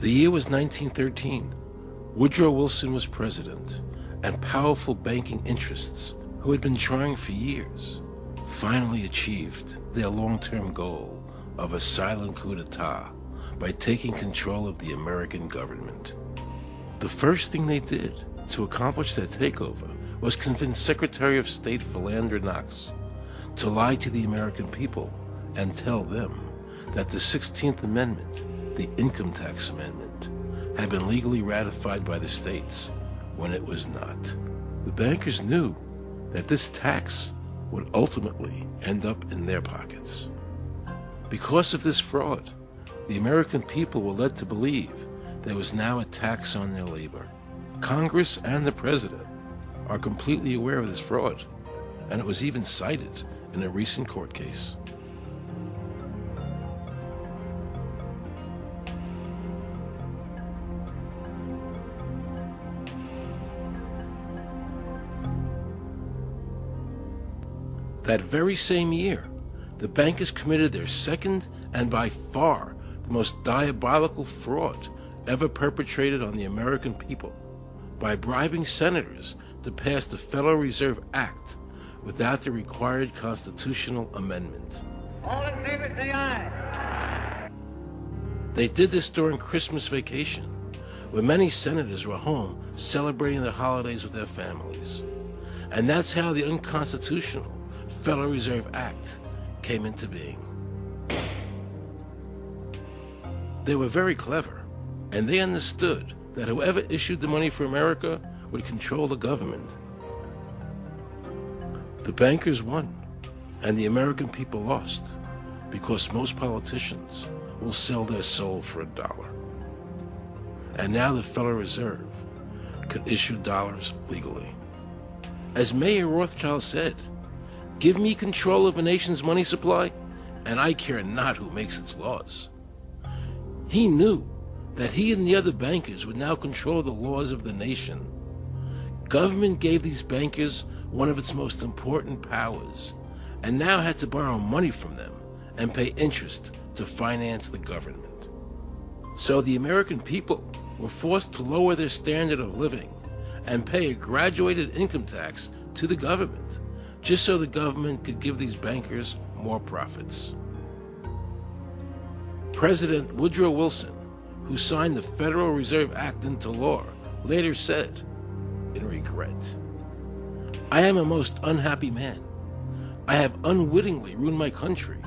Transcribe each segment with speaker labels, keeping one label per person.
Speaker 1: The year was 1913. Woodrow Wilson was president, and powerful banking interests, who had been trying for years, finally achieved their long-term goal of a silent coup d'etat by taking control of the American government. The first thing they did to accomplish their takeover was convince Secretary of State Philander Knox to lie to the American people and tell them that the 16th Amendment, the Income Tax Amendment, had been legally ratified by the states when it was not. The bankers knew that this tax would ultimately end up in their pockets. Because of this fraud, the American people were led to believe there was now a tax on their labor. Congress and the President are completely aware of this fraud, and it was even cited in a recent court case. That very same year, the bankers committed their second and by far the most diabolical fraud ever perpetrated on the American people by bribing senators to pass the Federal Reserve Act without the required constitutional amendment.
Speaker 2: All in favor, say aye.
Speaker 1: They did this during Christmas vacation, when many senators were home celebrating their holidays with their families. And that's how the unconstitutional Federal Reserve Act came into being. They were very clever, and they understood that whoever issued the money for America would control the government. The bankers won, and the American people lost, because most politicians will sell their soul for $1. And now the Federal Reserve could issue dollars legally. As Mayor Rothschild said, "Give me control of a nation's money supply, and I care not who makes its laws." He knew that he and the other bankers would now control the laws of the nation. Government gave these bankers one of its most important powers, and now had to borrow money from them and pay interest to finance the government. So the American people were forced to lower their standard of living and pay a graduated income tax to the government, just so the government could give these bankers more profits. President Woodrow Wilson, who signed the Federal Reserve Act into law, later said, in regret, "I am a most unhappy man. I have unwittingly ruined my country.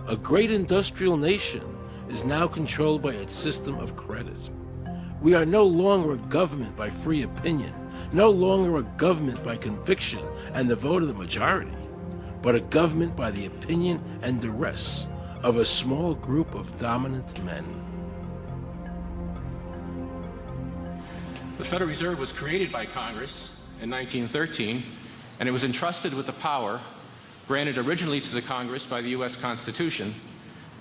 Speaker 1: A great industrial nation is now controlled by its system of credit. We are no longer a government by free opinion, no longer a government by conviction and the vote of the majority, but a government by the opinion and duress of a small group of dominant men."
Speaker 3: The Federal Reserve was created by Congress in 1913, and it was entrusted with the power granted originally to the Congress by the U.S. Constitution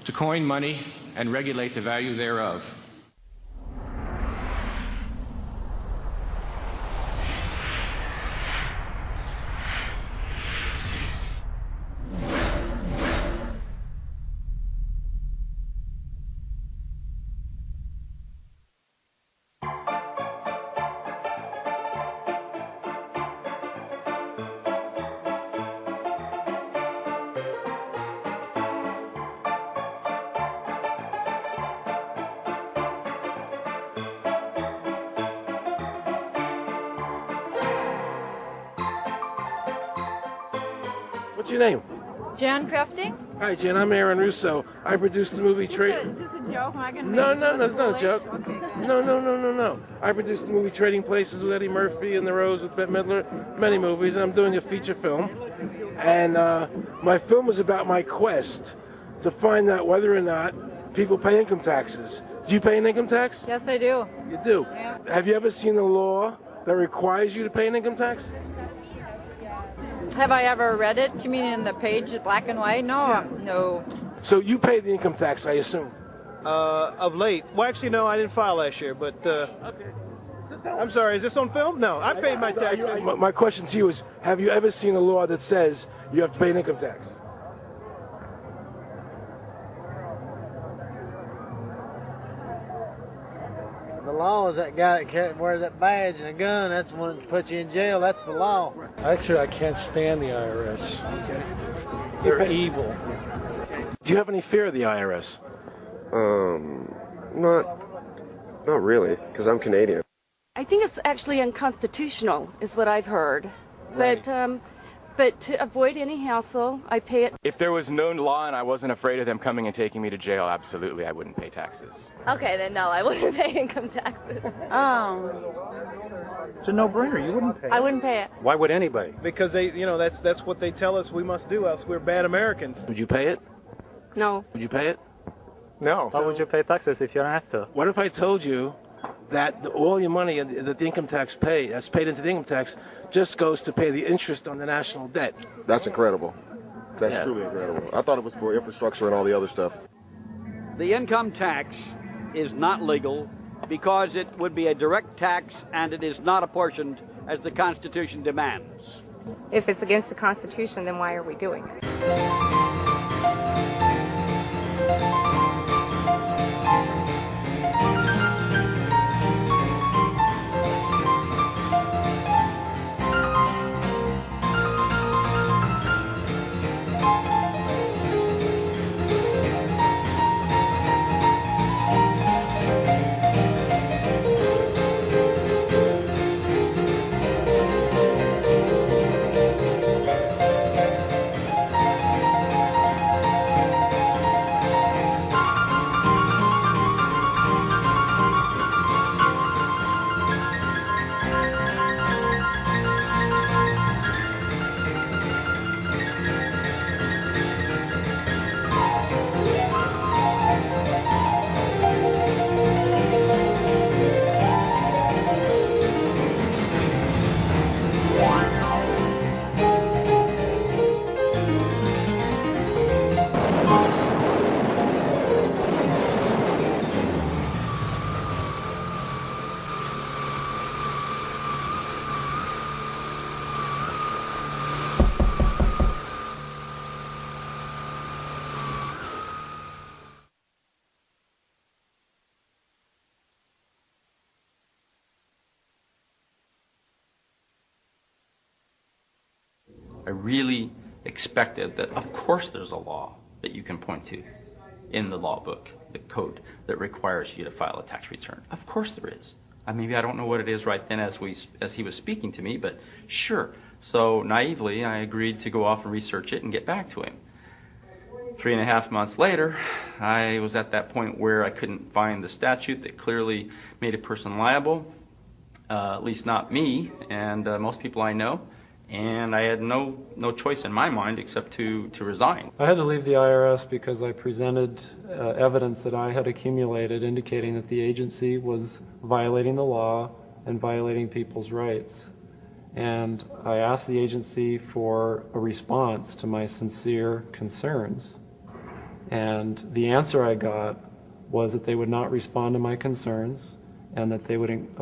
Speaker 3: to coin money and regulate the value thereof.
Speaker 1: What's your name?
Speaker 4: Jan Crafting?
Speaker 1: Hi, Jan. I'm Aaron Russo. I produced the movie
Speaker 4: Is this a joke? Am I gonna
Speaker 1: No,
Speaker 4: make
Speaker 1: no,
Speaker 4: it
Speaker 1: it's not a
Speaker 4: look
Speaker 1: joke.
Speaker 4: foolish? Okay, good.
Speaker 1: No. I produced the movie Trading Places with Eddie Murphy and The Rose with Bette Midler, many movies, and I'm doing a feature film. And my film was about my quest to find out whether or not people pay income taxes. Do you pay an income tax?
Speaker 4: Yes, I do.
Speaker 1: You do?
Speaker 4: Yeah.
Speaker 1: Have you ever seen a law that requires you to pay an income tax?
Speaker 4: Have I ever read it? You mean in the page, black and white? No, no.
Speaker 1: So you pay the income tax, I assume?
Speaker 5: Of late. Well, actually, no, I didn't file last year, but
Speaker 1: Okay.
Speaker 5: I'm sorry, is this on film? No, I paid my tax.
Speaker 1: My question to you is, have you ever seen a law that says you have to pay an income tax?
Speaker 6: law is that guy that wears that badge and a gun. That's the one that puts you in jail. That's the law.
Speaker 7: Actually, I can't stand the IRS. Okay. They're evil.
Speaker 1: Do you have any fear of the IRS?
Speaker 8: Not really, because I'm Canadian.
Speaker 9: I think it's actually unconstitutional, is what I've heard. Right. But to avoid any hassle, I pay it.
Speaker 10: If there was no law and I wasn't afraid of them coming and taking me to jail, absolutely, I wouldn't pay taxes.
Speaker 11: Okay, then no, I wouldn't pay income taxes.
Speaker 5: It's a no-brainer. You wouldn't pay it.
Speaker 4: I wouldn't pay it.
Speaker 5: Why would anybody? Because that's what they tell us we must do, else we're bad Americans.
Speaker 1: Would you pay it?
Speaker 9: No.
Speaker 1: Would you pay it?
Speaker 8: No.
Speaker 5: Why would you pay taxes if you don't have to?
Speaker 1: What if I told you that all your money that the income tax that's paid into the income tax just goes to pay the interest on the national debt?
Speaker 8: That's incredible. That's truly incredible. I thought it was for infrastructure and all the other stuff.
Speaker 12: The income tax is not legal because it would be a direct tax and it is not apportioned as the Constitution demands.
Speaker 11: If it's against the Constitution, then why are we doing it?
Speaker 13: I really expected that, of course, there's a law that you can point to in the law book, the code, that requires you to file a tax return. Of course there is. Maybe I don't know what it is right then as he was speaking to me, but sure. So naively, I agreed to go off and research it and get back to him. 3.5 months later, I was at that point where I couldn't find the statute that clearly made a person liable, at least not me and most people I know. And I had no choice in my mind except to resign.
Speaker 7: I had to leave the IRS because I presented evidence that I had accumulated indicating that the agency was violating the law and violating people's rights. And I asked the agency for a response to my sincere concerns. And the answer I got was that they would not respond to my concerns and that they would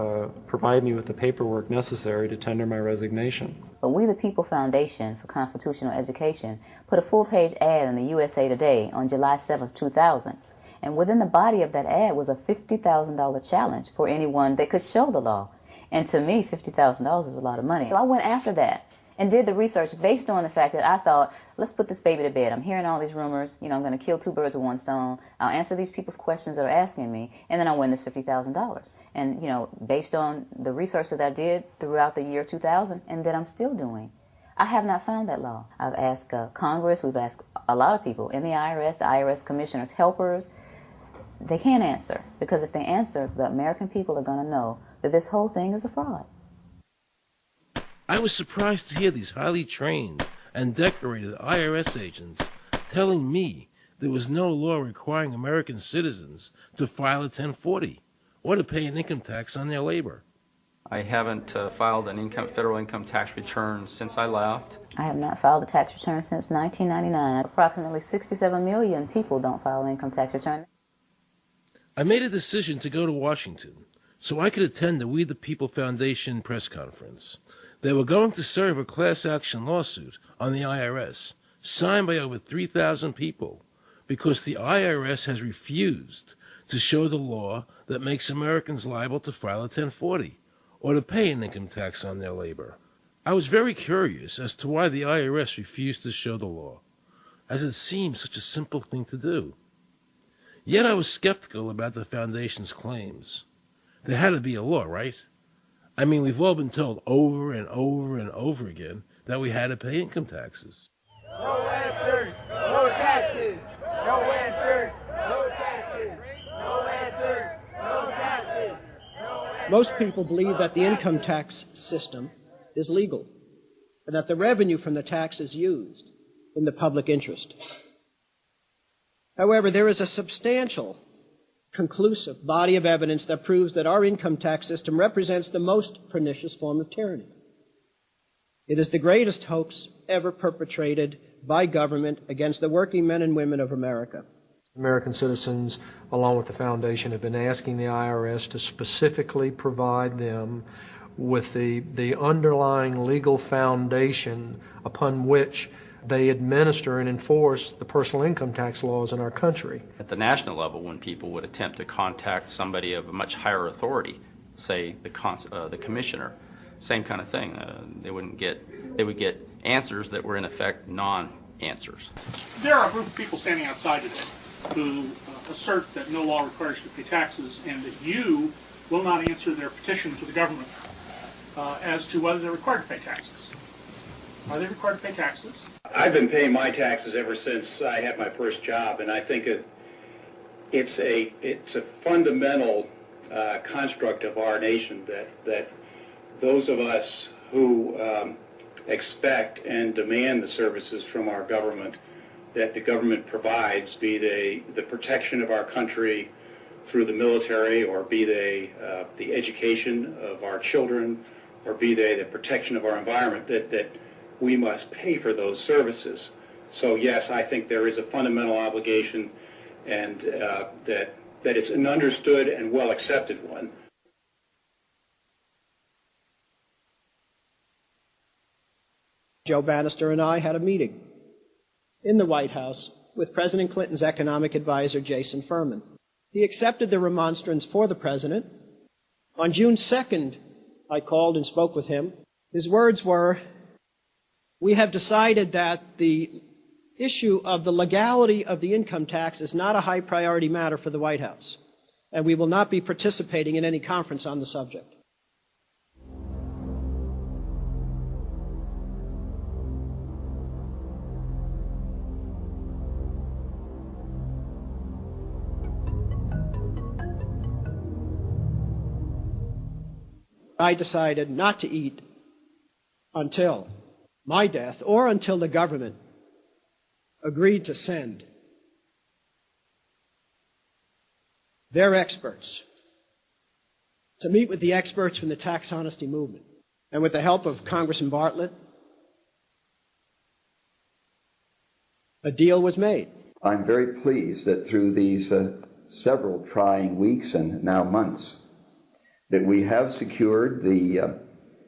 Speaker 7: provide me with the paperwork necessary to tender my resignation.
Speaker 14: But We the People Foundation for Constitutional Education put a full-page ad in the USA Today on July 7, 2000. And within the body of that ad was a $50,000 challenge for anyone that could show the law. And to me, $50,000 is a lot of money. So I went after that and did the research based on the fact that I thought, let's put this baby to bed. I'm hearing all these rumors. I'm going to kill 2 birds with 1 stone. I'll answer these people's questions that are asking me, and then I'll win this $50,000. And, based on the research that I did throughout the year 2000 and that I'm still doing, I have not found that law. I've asked Congress, we've asked a lot of people in the IRS commissioners, helpers. They can't answer, because if they answer, the American people are going to know that this whole thing is a fraud.
Speaker 1: I was surprised to hear these highly trained and decorated IRS agents telling me there was no law requiring American citizens to file a 1040 or to pay an income tax on their labor.
Speaker 13: I haven't filed an federal income tax return since I left.
Speaker 14: I have not filed a tax return since 1999. Approximately 67 million people don't file an income tax return.
Speaker 1: I made a decision to go to Washington so I could attend the We the People Foundation press conference. They were going to serve a class action lawsuit on the IRS, signed by over 3,000 people, because the IRS has refused to show the law that makes Americans liable to file a 1040 or to pay an income tax on their labor. I was very curious as to why the IRS refused to show the law, as it seemed such a simple thing to do. Yet I was skeptical about the Foundation's claims. There had to be a law, right? I mean, we've all been told over and over and over again that we had to pay income taxes.
Speaker 2: No answers, no taxes. No answers, no taxes. No answers, no taxes.
Speaker 15: Most people believe that the income tax system is legal and that the revenue from the tax is used in the public interest. However, there is a substantial, conclusive body of evidence that proves that our income tax system represents the most pernicious form of tyranny. It is the greatest hoax ever perpetrated by government against the working men and women of America.
Speaker 16: American citizens, along with the Foundation, have been asking the IRS to specifically provide them with the underlying legal foundation upon which they administer and enforce the personal income tax laws in our country.
Speaker 13: At the national level, when people would attempt to contact somebody of a much higher authority, say the commissioner, same kind of thing. They would get answers that were in effect non-answers.
Speaker 17: There are a group of people standing outside today who assert that no law requires you to pay taxes and that you will not answer their petition to the government as to whether they're required to pay taxes. Are they required to pay taxes?
Speaker 18: I've been paying my taxes ever since I had my first job, and I think it's a fundamental construct of our nation that those of us who expect and demand the services from our government that the government provides, be they the protection of our country through the military, or be they the education of our children, or be they the protection of our environment, that we must pay for those services. So yes, I think there is a fundamental obligation, and that it's an understood and well accepted one.
Speaker 15: Joe Bannister and I had a meeting in the White House with President Clinton's economic advisor, Jason Furman. He accepted the remonstrance for the president. On June 2nd, I called and spoke with him. His words were, "We have decided that the issue of the legality of the income tax is not a high priority matter for the White House, and we will not be participating in any conference on the subject." I decided not to eat until my death or until the government agreed to send their experts to meet with the experts from the tax honesty movement. And with the help of Congressman Bartlett, a deal was made.
Speaker 19: I'm very pleased that through these several trying weeks and now months, that we have secured the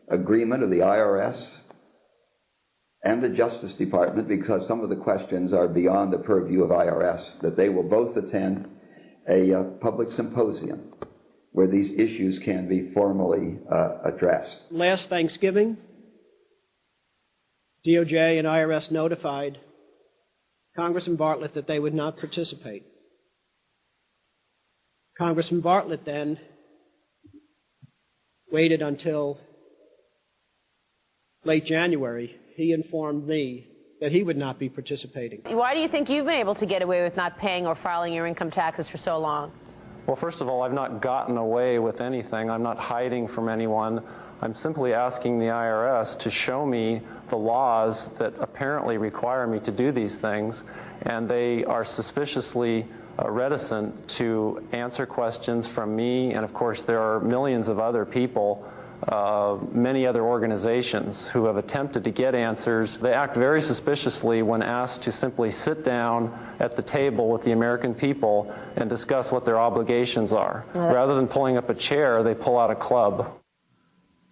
Speaker 19: agreement of the IRS and the Justice Department, because some of the questions are beyond the purview of IRS, that they will both attend a public symposium where these issues can be formally addressed.
Speaker 15: Last Thanksgiving, DOJ and IRS notified Congressman Bartlett that they would not participate. Congressman Bartlett then waited until late January. He informed me that he would not be participating.
Speaker 20: Why do you think you've been able to get away with not paying or filing your income taxes for so long?
Speaker 7: Well, first of all, I've not gotten away with anything. I'm not hiding from anyone. I'm simply asking the IRS to show me the laws that apparently require me to do these things, and they are suspiciously reticent to answer questions from me, and of course there are millions of other people, many other organizations who have attempted to get answers. They act very suspiciously when asked to simply sit down at the table with the American people and discuss what their obligations are. Rather than pulling up a chair, they pull out a club.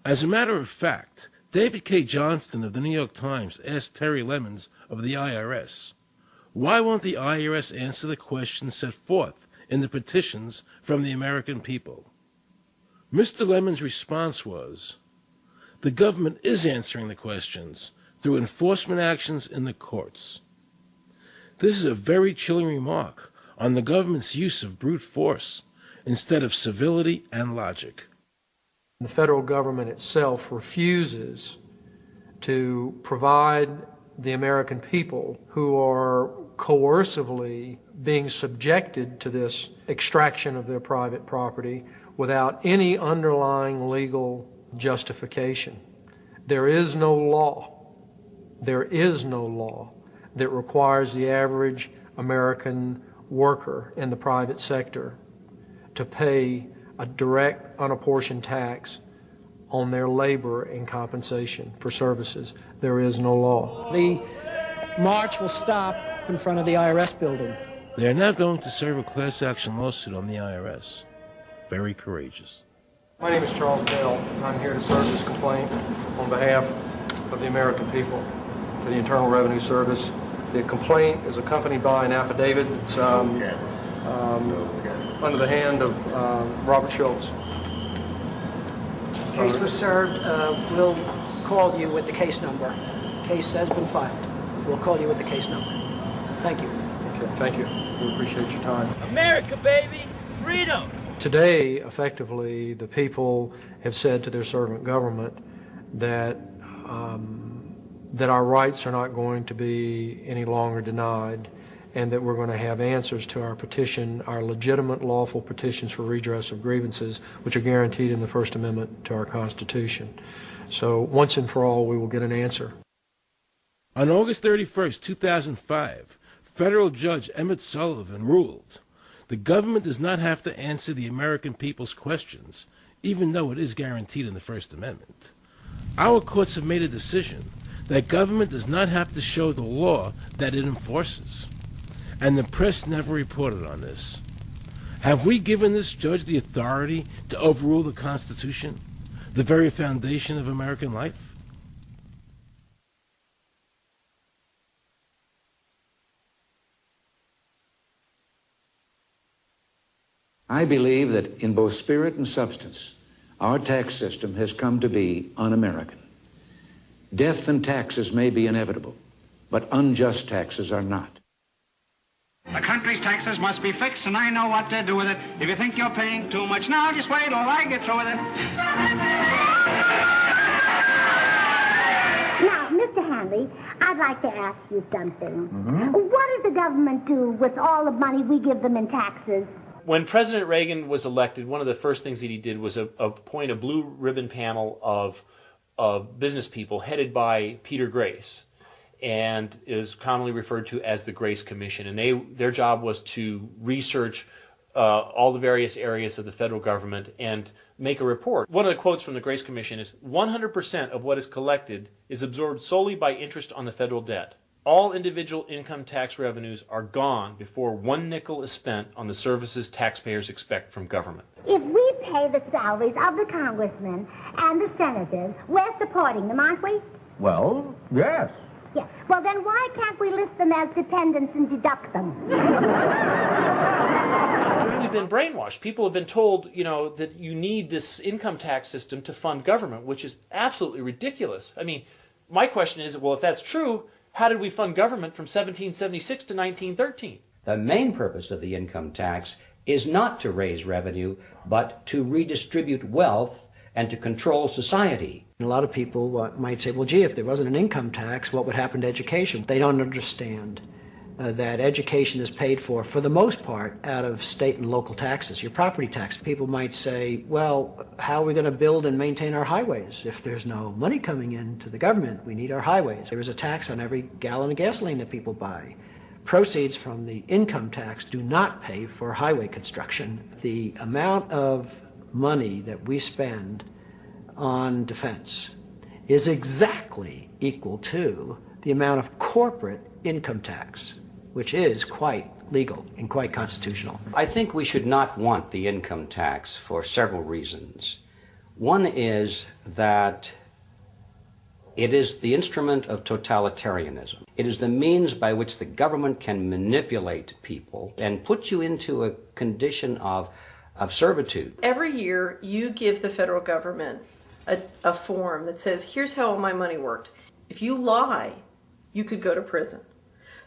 Speaker 1: As a matter of fact, David K. Johnston of the New York Times asked Terry Lemons of the IRS, why won't the IRS answer the questions set forth in the petitions from the American people. Mr. Lemon's response was, the government is answering the questions through enforcement actions in the courts. This is a very chilling remark on the government's use of brute force instead of civility and logic.
Speaker 16: The federal government itself refuses to provide the American people who are coercively being subjected to this extraction of their private property without any underlying legal justification. There is no law that requires the average American worker in the private sector to pay a direct, unapportioned tax on their labor and compensation for services. There is no law.
Speaker 15: The march will stop in front of the IRS building.
Speaker 1: They are now going to serve a class action lawsuit on the IRS. Very courageous.
Speaker 16: My name is Charles Bell, and I'm here to serve this complaint on behalf of the American people to the Internal Revenue Service. The complaint is accompanied by an affidavit that's under the hand of Robert Schultz.
Speaker 15: Case was served. We'll call you with the case number. Case has been filed. We'll call you with the case number. Thank you.
Speaker 16: Okay, thank you. We appreciate your time.
Speaker 2: America, baby! Freedom!
Speaker 16: Today, effectively, the people have said to their servant government that that our rights are not going to be any longer denied, and that we're going to have answers to our petition, our legitimate, lawful petitions for redress of grievances, which are guaranteed in the First Amendment to our Constitution. So once and for all, we will get an answer.
Speaker 1: On August 31st, 2005, federal judge Emmett Sullivan ruled, the government does not have to answer the American people's questions, even though it is guaranteed in the First Amendment. Our courts have made a decision that government does not have to show the law that it enforces. And the press never reported on this. Have we given this judge the authority to overrule the Constitution, the very foundation of American life?
Speaker 21: I believe that in both spirit and substance, our tax system has come to be un-American. Death and taxes may be inevitable, but unjust taxes are not.
Speaker 22: The country's taxes must be fixed, and I know what to do with it. If you think you're paying too much now, just wait till I get through with it.
Speaker 23: Now, Mr. Hanley, I'd like to ask you something. What does the government do with all the money we give them in taxes?
Speaker 24: When President Reagan was elected, one of the first things that he did was appoint a blue ribbon panel of business people headed by Peter Grace, and is commonly referred to as the Grace Commission. And their job was to research all the various areas of the federal government and make a report. One of the quotes from the Grace Commission is, 100% of what is collected is absorbed solely by interest on the federal debt. All individual income tax revenues are gone before 1 nickel is spent on the services taxpayers expect from government.
Speaker 23: If we pay the salaries of the congressmen and the senators, we're supporting them, aren't we?
Speaker 25: Well, yes.
Speaker 23: Yeah. Well, then why can't we list them as dependents and deduct them?
Speaker 24: We've been brainwashed. People have been told, that you need this income tax system to fund government, which is absolutely ridiculous. I mean, my question is, well, if that's true, how did we fund government from 1776 to 1913?
Speaker 26: The main purpose of the income tax is not to raise revenue, but to redistribute wealth and to control society.
Speaker 15: A lot of people might say, well, gee, if there wasn't an income tax, what would happen to education? They don't understand that education is paid for the most part, out of state and local taxes, your property tax. People might say, well, how are we going to build and maintain our highways? If there's no money coming into the government, we need our highways. There is a tax on every gallon of gasoline that people buy. Proceeds from the income tax do not pay for highway construction. The amount of money that we spend on defense is exactly equal to the amount of corporate income tax, which is quite legal and quite constitutional.
Speaker 26: I think we should not want the income tax for several reasons. One is that It is the instrument of totalitarianism. It is the means by which the government can manipulate people and put you into a condition of servitude.
Speaker 3: Every year you give the federal government a form that says, here's how all my money worked. If you lie, you could go to prison.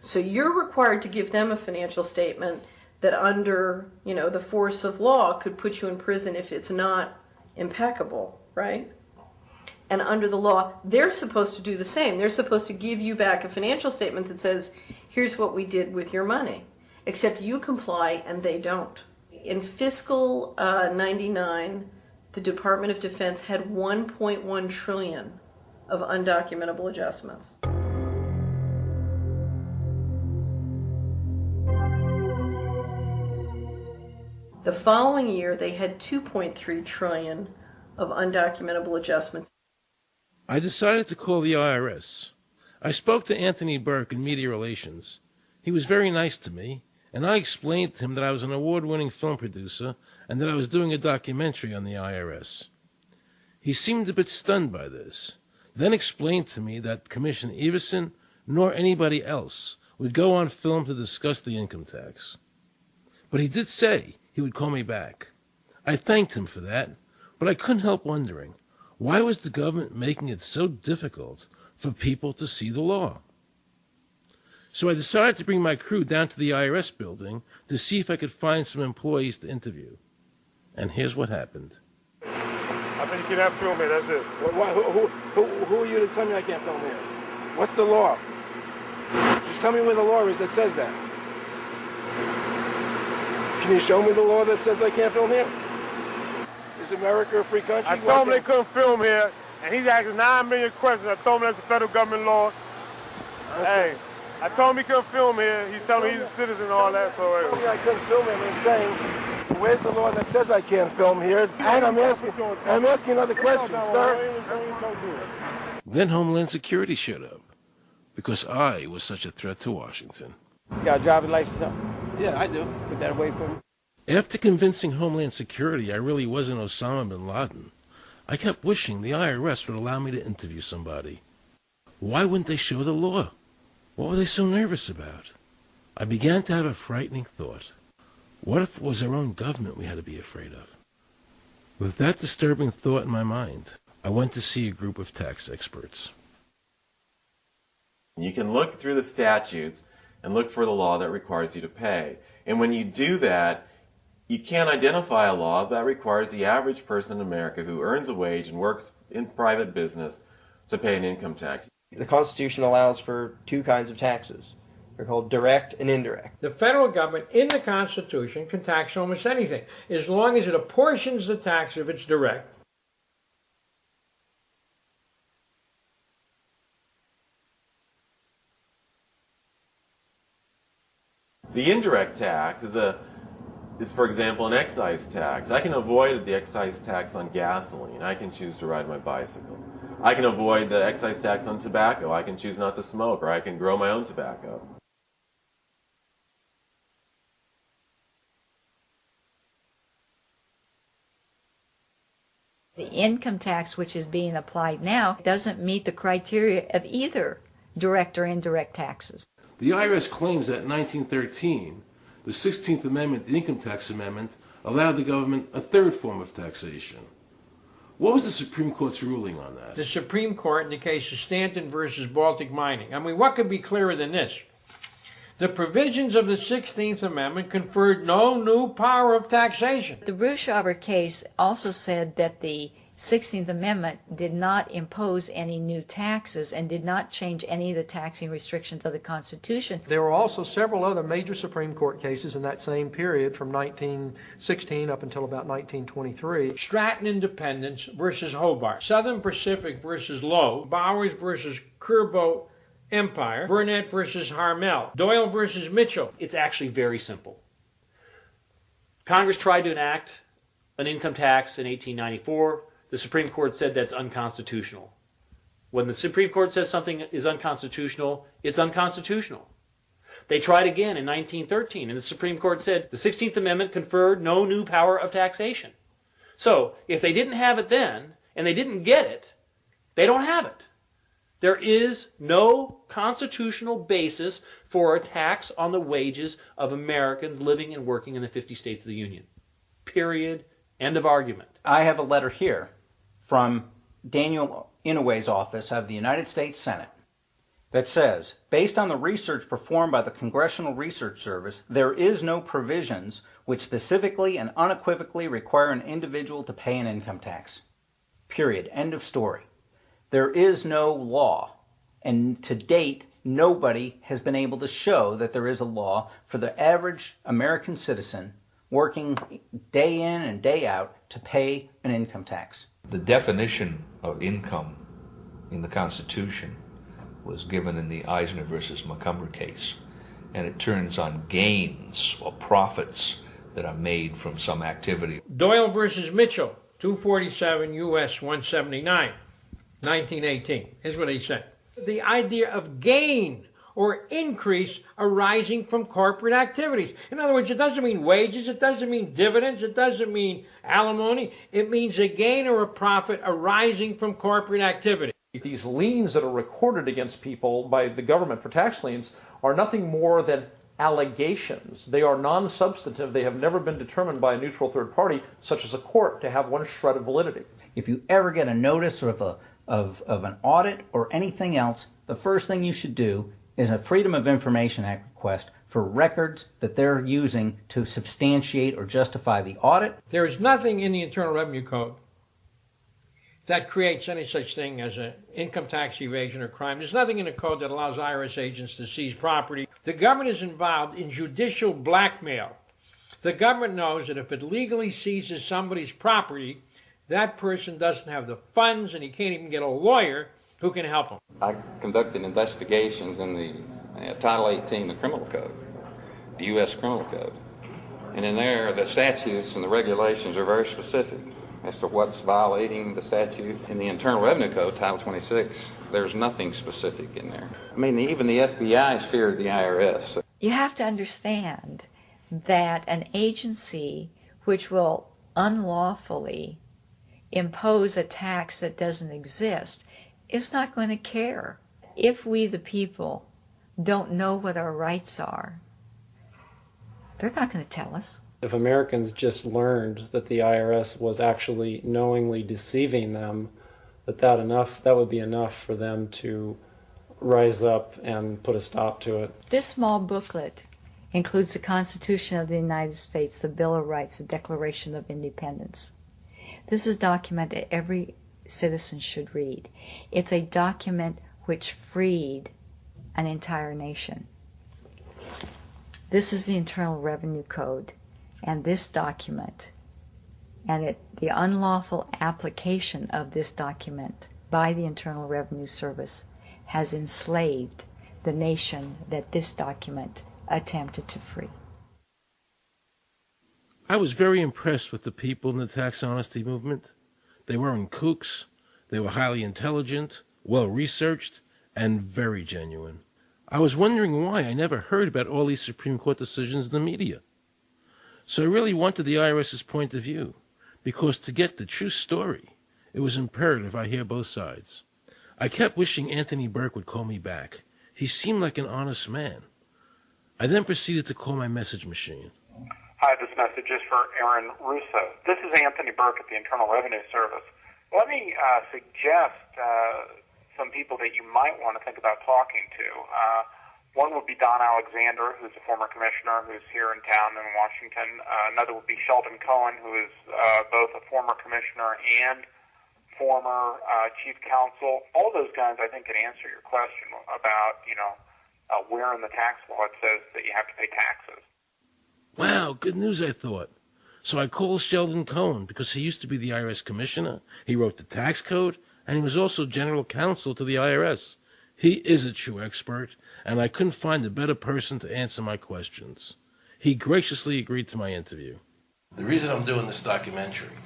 Speaker 3: So you're required to give them a financial statement that under, the force of law could put you in prison if it's not impeccable, right? And under the law, they're supposed to do the same. They're supposed to give you back a financial statement that says, here's what we did with your money. Except you comply and they don't. In fiscal 99, the Department of Defense had 1.1 trillion of undocumentable adjustments. The following year, they had 2.3 trillion of undocumentable adjustments.
Speaker 1: I decided to call the IRS. I spoke to Anthony Burke in Media Relations. He was very nice to me, and I explained to him that I was an award-winning film producer and that I was doing a documentary on the IRS. He seemed a bit stunned by this, then explained to me that Commissioner Everson nor anybody else would go on film to discuss the income tax. But he did say he would call me back. I thanked him for that, but I couldn't help wondering, why was the government making it so difficult for people to see the law? So I decided to bring my crew down to the IRS building to see if I could find some employees to interview. And here's what happened.
Speaker 5: I said you cannot film here, that's it. Who are you to tell me I can't film here? What's the law? Just tell me where the law is that says that. Can you show me the law that says I can't film here? Is America a free country? I told him they couldn't film here, and he's asking 9 million questions. I told him that's the federal government law. Hey, I told him he couldn't film here. He's telling me he's a citizen and all that. So I couldn't film him. I'm saying, where's the law that says I can't film here? And I'm asking another question, sir.
Speaker 1: Then Homeland Security showed up, because I was such a threat to Washington.
Speaker 5: You got a driver's license up? Yeah, I do. Put that away for me.
Speaker 1: After convincing Homeland Security I really wasn't Osama bin Laden, I kept wishing the IRS would allow me to interview somebody. Why wouldn't they show the law? What were they so nervous about? I began to have a frightening thought. What if it was our own government we had to be afraid of? With that disturbing thought in my mind, I went to see a group of tax experts.
Speaker 4: You can look through the statutes and look for the law that requires you to pay. And when you do that, you can't identify a law that requires the average person in America who earns a wage and works in private business to pay an income tax.
Speaker 6: The Constitution allows for two kinds of taxes. They're called direct and indirect.
Speaker 9: The federal government in the Constitution can tax almost anything, as long as it apportions the tax if it's direct.
Speaker 4: The indirect tax is, for example, an excise tax. I can avoid the excise tax on gasoline. I can choose to ride my bicycle. I can avoid the excise tax on tobacco. I can choose not to smoke, or I can grow my own tobacco.
Speaker 10: The income tax which is being applied now doesn't meet the criteria of either direct or indirect taxes.
Speaker 1: The IRS claims that in 1913, the 16th Amendment, the Income Tax Amendment, allowed the government a third form of taxation. What was the Supreme Court's ruling on that?
Speaker 9: The Supreme Court in the case of Stanton versus Baltic Mining. I mean, what could be clearer than this? The provisions of the 16th Amendment conferred no new power of taxation.
Speaker 10: The Russo case also said that the 16th Amendment did not impose any new taxes and did not change any of the taxing restrictions of the Constitution.
Speaker 16: There were also several other major Supreme Court cases in that same period from 1916 up until about 1923.
Speaker 9: Stratton Independence versus Hobart, Southern Pacific versus Lowe, Bowers versus Curbo Empire, Burnett versus Harmel, Doyle versus Mitchell.
Speaker 24: It's actually very simple. Congress tried to enact an income tax in 1894. The Supreme Court said that's unconstitutional. When the Supreme Court says something is unconstitutional, it's unconstitutional. They tried again in 1913, and the Supreme Court said the 16th Amendment conferred no new power of taxation. So, if they didn't have it then, and they didn't get it, they don't have it. There is no constitutional basis for a tax on the wages of Americans living and working in the 50 states of the Union. Period. End of argument.
Speaker 8: I have a letter here from Daniel Inouye's office of the United States Senate that says, based on the research performed by the Congressional Research Service, there is no provisions which specifically and unequivocally require an individual to pay an income tax. Period. End of story. There is no law, and to date, nobody has been able to show that there is a law for the average American citizen working day in and day out to pay an income tax.
Speaker 11: The definition of income in the Constitution was given in the Eisner versus Macomber case, and it turns on gains or profits that are made from some activity.
Speaker 9: Doyle versus Mitchell, 247 U.S. 179, 1918. Here's what he said. The idea of gain or increase arising from corporate activities. In other words, it doesn't mean wages, it doesn't mean dividends, it doesn't mean alimony. It means a gain or a profit arising from corporate activity.
Speaker 12: These liens that are recorded against people by the government for tax liens are nothing more than allegations. They are non-substantive. They have never been determined by a neutral third party, such as a court, to have one shred of validity.
Speaker 8: If you ever get a notice of an audit or anything else, the first thing you should do is a Freedom of Information Act request for records that they're using to substantiate or justify the audit.
Speaker 9: There is nothing in the Internal Revenue Code that creates any such thing as an income tax evasion or crime. There's nothing in the code that allows IRS agents to seize property. The government is involved in judicial blackmail. The government knows that if it legally seizes somebody's property, that person doesn't have the funds and he can't even get a lawyer who can help him.
Speaker 13: I conducted investigations in the Title 18, the Criminal Code, the U.S. Criminal Code. And in there, the statutes and the regulations are very specific as to what's violating the statute. In the Internal Revenue Code, Title 26, there's nothing specific in there. I mean, even the FBI feared the IRS.
Speaker 10: You have to understand that an agency which will unlawfully impose a tax that doesn't exist is not going to care. If we, the people, don't know what our rights are, they're not going to tell us.
Speaker 7: If Americans just learned that the IRS was actually knowingly deceiving them, that would be enough for them to rise up and put a stop to it.
Speaker 10: This small booklet includes the Constitution of the United States, the Bill of Rights, the Declaration of Independence. This is a document that every citizen should read. It's a document which freed an entire nation. This is the Internal Revenue Code, and this document, and the unlawful application of this document by the Internal Revenue Service has enslaved the nation that this document attempted to free.
Speaker 1: I was very impressed with the people in the tax honesty movement. They weren't kooks. They were highly intelligent, well-researched, and very genuine. I was wondering why I never heard about all these Supreme Court decisions in the media. So I really wanted the IRS's point of view, because to get the true story, it was imperative I hear both sides. I kept wishing Anthony Burke would call me back. He seemed like an honest man. I then proceeded to call my message machine.
Speaker 14: Hi, this message is for Aaron Russo. This is Anthony Burke at the Internal Revenue Service. Let me suggest some people that you might want to think about talking to. One would be Don Alexander, who's a former commissioner who's here in town in Washington. Another would be Sheldon Cohen, who is both a former commissioner and former chief counsel. All those guys, I think, can answer your question about, where in the tax law it says that you have to pay taxes.
Speaker 1: Wow, good news, I thought. So I called Sheldon Cohen because he used to be the IRS commissioner. He wrote the tax code, and he was also general counsel to the IRS. He is a true expert, and I couldn't find a better person to answer my questions. He graciously agreed to my interview. The reason I'm doing this documentary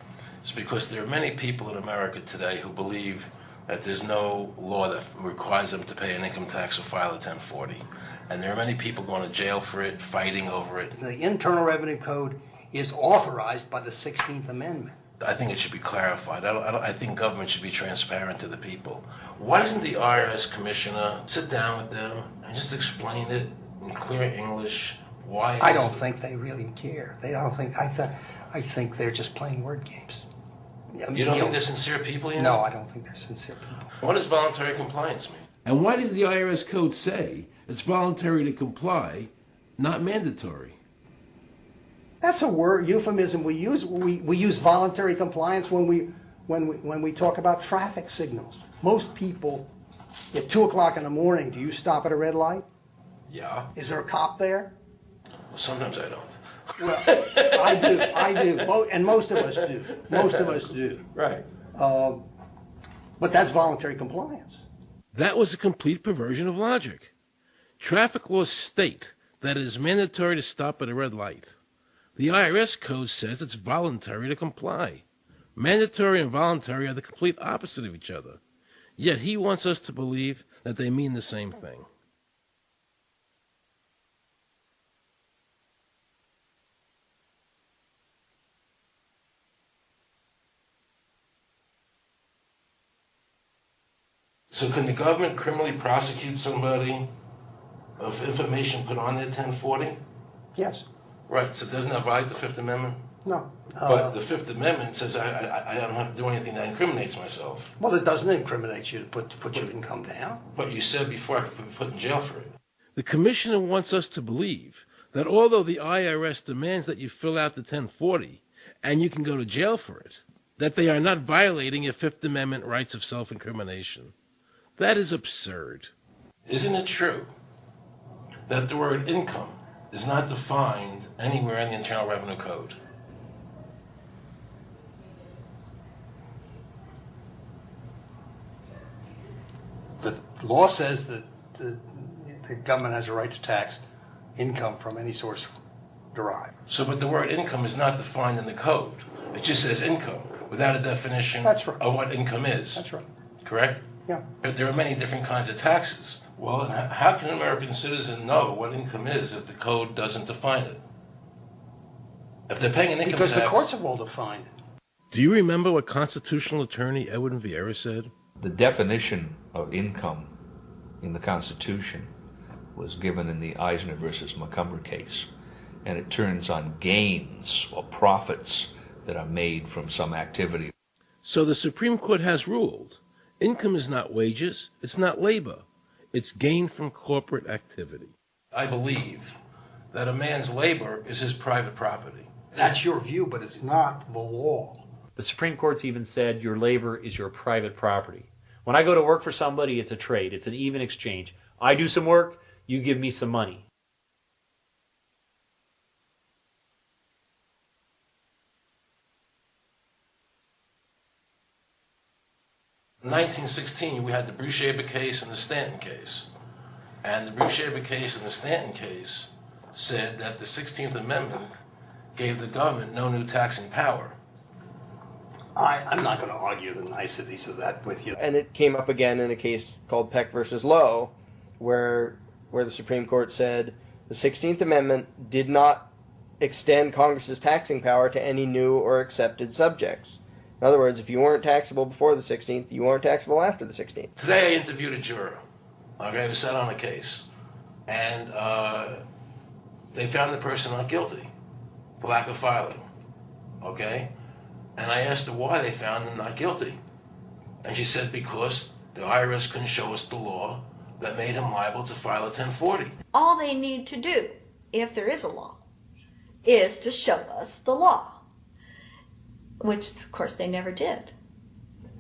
Speaker 1: is because there are many people in America today who believe that there's no law that requires them to pay an income tax or file a 1040. And there are many people going to jail for it, fighting over it.
Speaker 25: The Internal Revenue Code is authorized by the 16th Amendment.
Speaker 1: I think it should be clarified. I think government should be transparent to the people. Why doesn't the IRS commissioner sit down with them and just explain it in clear English? Why?
Speaker 2: I don't think they really care. They don't think. I think they're just playing word games.
Speaker 1: You don't think they're sincere people?
Speaker 2: No, I don't think they're sincere people.
Speaker 1: What does voluntary compliance mean? And why does the IRS code say it's voluntary to comply, not mandatory?
Speaker 2: That's a word euphemism we use. We use voluntary compliance when we talk about traffic signals. Most people at 2 o'clock in the morning, do you stop at a red light?
Speaker 1: Yeah.
Speaker 2: Is there a cop there?
Speaker 1: Well, sometimes I don't.
Speaker 2: Well, I do, and most of us do. Most of us do.
Speaker 12: Right.
Speaker 2: But that's voluntary compliance.
Speaker 1: That was a complete perversion of logic. Traffic laws state that it is mandatory to stop at a red light. The IRS code says it's voluntary to comply. Mandatory and voluntary are the complete opposite of each other. Yet he wants us to believe that they mean the same thing. So can the government criminally prosecute somebody of information put on their 1040?
Speaker 2: Yes.
Speaker 1: Right, so doesn't that violate the Fifth Amendment?
Speaker 2: No.
Speaker 1: But the Fifth Amendment says I don't have to do anything that incriminates myself.
Speaker 2: Well, it doesn't incriminate you to put your income down.
Speaker 1: But you said before I could be put in jail for it. The commissioner wants us to believe that although the IRS demands that you fill out the 1040 and you can go to jail for it, that they are not violating your Fifth Amendment rights of self-incrimination. That is absurd. Isn't it true that the word income is not defined anywhere in the Internal Revenue Code?
Speaker 2: The law says that the government has a right to tax income from any source derived.
Speaker 1: So, but the word income is not defined in the code. It just says income without a definition of what income is.
Speaker 2: That's right.
Speaker 1: Correct?
Speaker 2: Yeah.
Speaker 1: There are many different kinds of taxes. Well, how can an American citizen know what income is if the code doesn't define it? If they're paying an income tax...
Speaker 2: Because the courts have all defined it.
Speaker 1: Do you remember what constitutional attorney Edwin Vieira said?
Speaker 11: The definition of income in the Constitution was given in the Eisner versus Macomber case, and it turns on gains or profits that are made from some activity.
Speaker 1: So the Supreme Court has ruled income is not wages, it's not labor, it's gain from corporate activity. I believe that a man's labor is his private property.
Speaker 2: That's your view, but it's not the law.
Speaker 24: The Supreme Court's even said your labor is your private property. When I go to work for somebody, it's a trade. It's an even exchange. I do some work, you give me some money.
Speaker 1: In 1916, we had the Bruchaber case and the Stanton case. And the Bruchaber case and the Stanton case said that the 16th Amendment gave the government no new taxing power.
Speaker 2: I'm not going to argue the niceties of that with you.
Speaker 6: And it came up again in a case called Peck versus Lowe, where the Supreme Court said the 16th Amendment did not extend Congress's taxing power to any new or accepted subjects. In other words, if you weren't taxable before the 16th, you weren't taxable after the 16th.
Speaker 1: Today I interviewed a juror, who sat on a case, and they found the person not guilty for lack of filing, And I asked her why they found him not guilty. And she said because the IRS couldn't show us the law that made him liable to file a 1040.
Speaker 17: All they need to do, if there is a law, is to show us the law. Which, of course, they never did.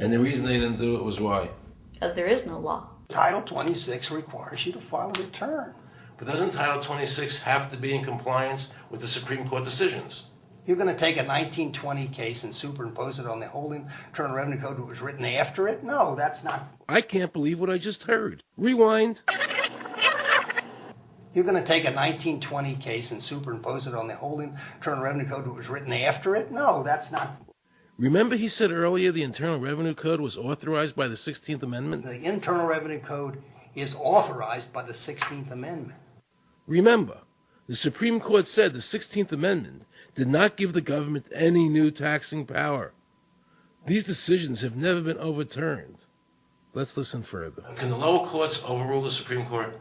Speaker 1: And the reason they didn't do it was why?
Speaker 17: Because there is no law.
Speaker 2: Title 26 requires you to file a return.
Speaker 1: But doesn't Title 26 have to be in compliance with the Supreme Court decisions?
Speaker 2: You're going to take a 1920 case and superimpose it on the whole Internal Revenue Code that was written after it? No, that's not...
Speaker 1: I can't believe what I just heard. Rewind.
Speaker 2: You're going to take a 1920 case and superimpose it on the whole Internal Revenue Code that was written after it? No, that's not...
Speaker 1: Remember he said earlier the Internal Revenue Code was authorized by the 16th Amendment?
Speaker 2: The Internal Revenue Code is authorized by the 16th Amendment.
Speaker 1: Remember, the Supreme Court said the 16th Amendment did not give the government any new taxing power. These decisions have never been overturned. Let's listen further. Can the lower courts overrule the Supreme Court?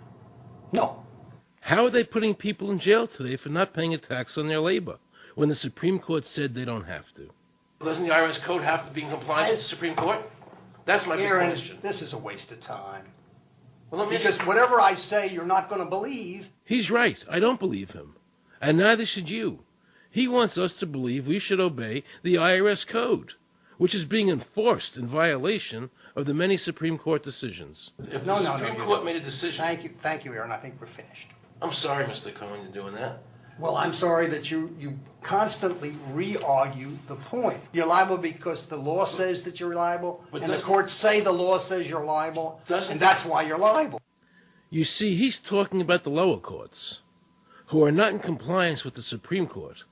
Speaker 2: No.
Speaker 1: How are they putting people in jail today for not paying a tax on their labor when the Supreme Court said they don't have to? Doesn't the IRS code have to be in compliance with the Supreme Court? That's my big question.
Speaker 2: This is a waste of time.
Speaker 1: Well,
Speaker 2: because whatever I say, you're not going to believe.
Speaker 1: He's right. I don't believe him. And neither should you. He wants us to believe we should obey the IRS code, which is being enforced in violation of the many Supreme Court decisions. If the Supreme Court made a decision...
Speaker 2: Thank you, Aaron. I think we're finished.
Speaker 1: I'm sorry, Mr. Cohen, you're doing that.
Speaker 2: Well, I'm sorry that you constantly re-argue the point. You're liable because the law says that you're liable, and the courts say the law says you're liable, and that's why you're liable.
Speaker 1: You see, he's talking about the lower courts, who are not in compliance with the Supreme Court,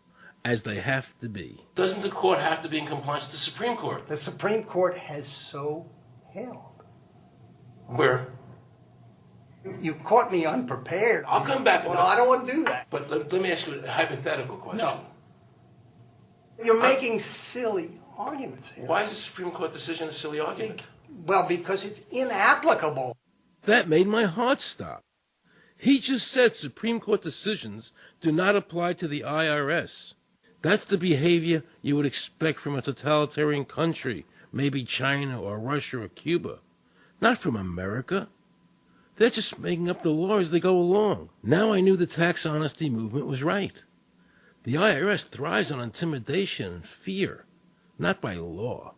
Speaker 1: as they have to be. Doesn't the court have to be in compliance with the Supreme Court?
Speaker 2: The Supreme Court has so held.
Speaker 1: Where?
Speaker 2: You caught me unprepared.
Speaker 1: I'll come back.
Speaker 2: Well, I don't want to do that.
Speaker 1: But let me ask you a hypothetical question.
Speaker 2: No. You're making silly arguments here.
Speaker 1: Why is the Supreme Court decision a silly argument?
Speaker 2: Well, because it's inapplicable.
Speaker 1: That made my heart stop. He just said Supreme Court decisions do not apply to the IRS. That's the behavior you would expect from a totalitarian country, maybe China or Russia or Cuba. Not from America. They're just making up the law as they go along. Now I knew the tax honesty movement was right. The IRS thrives on intimidation and fear, not by law.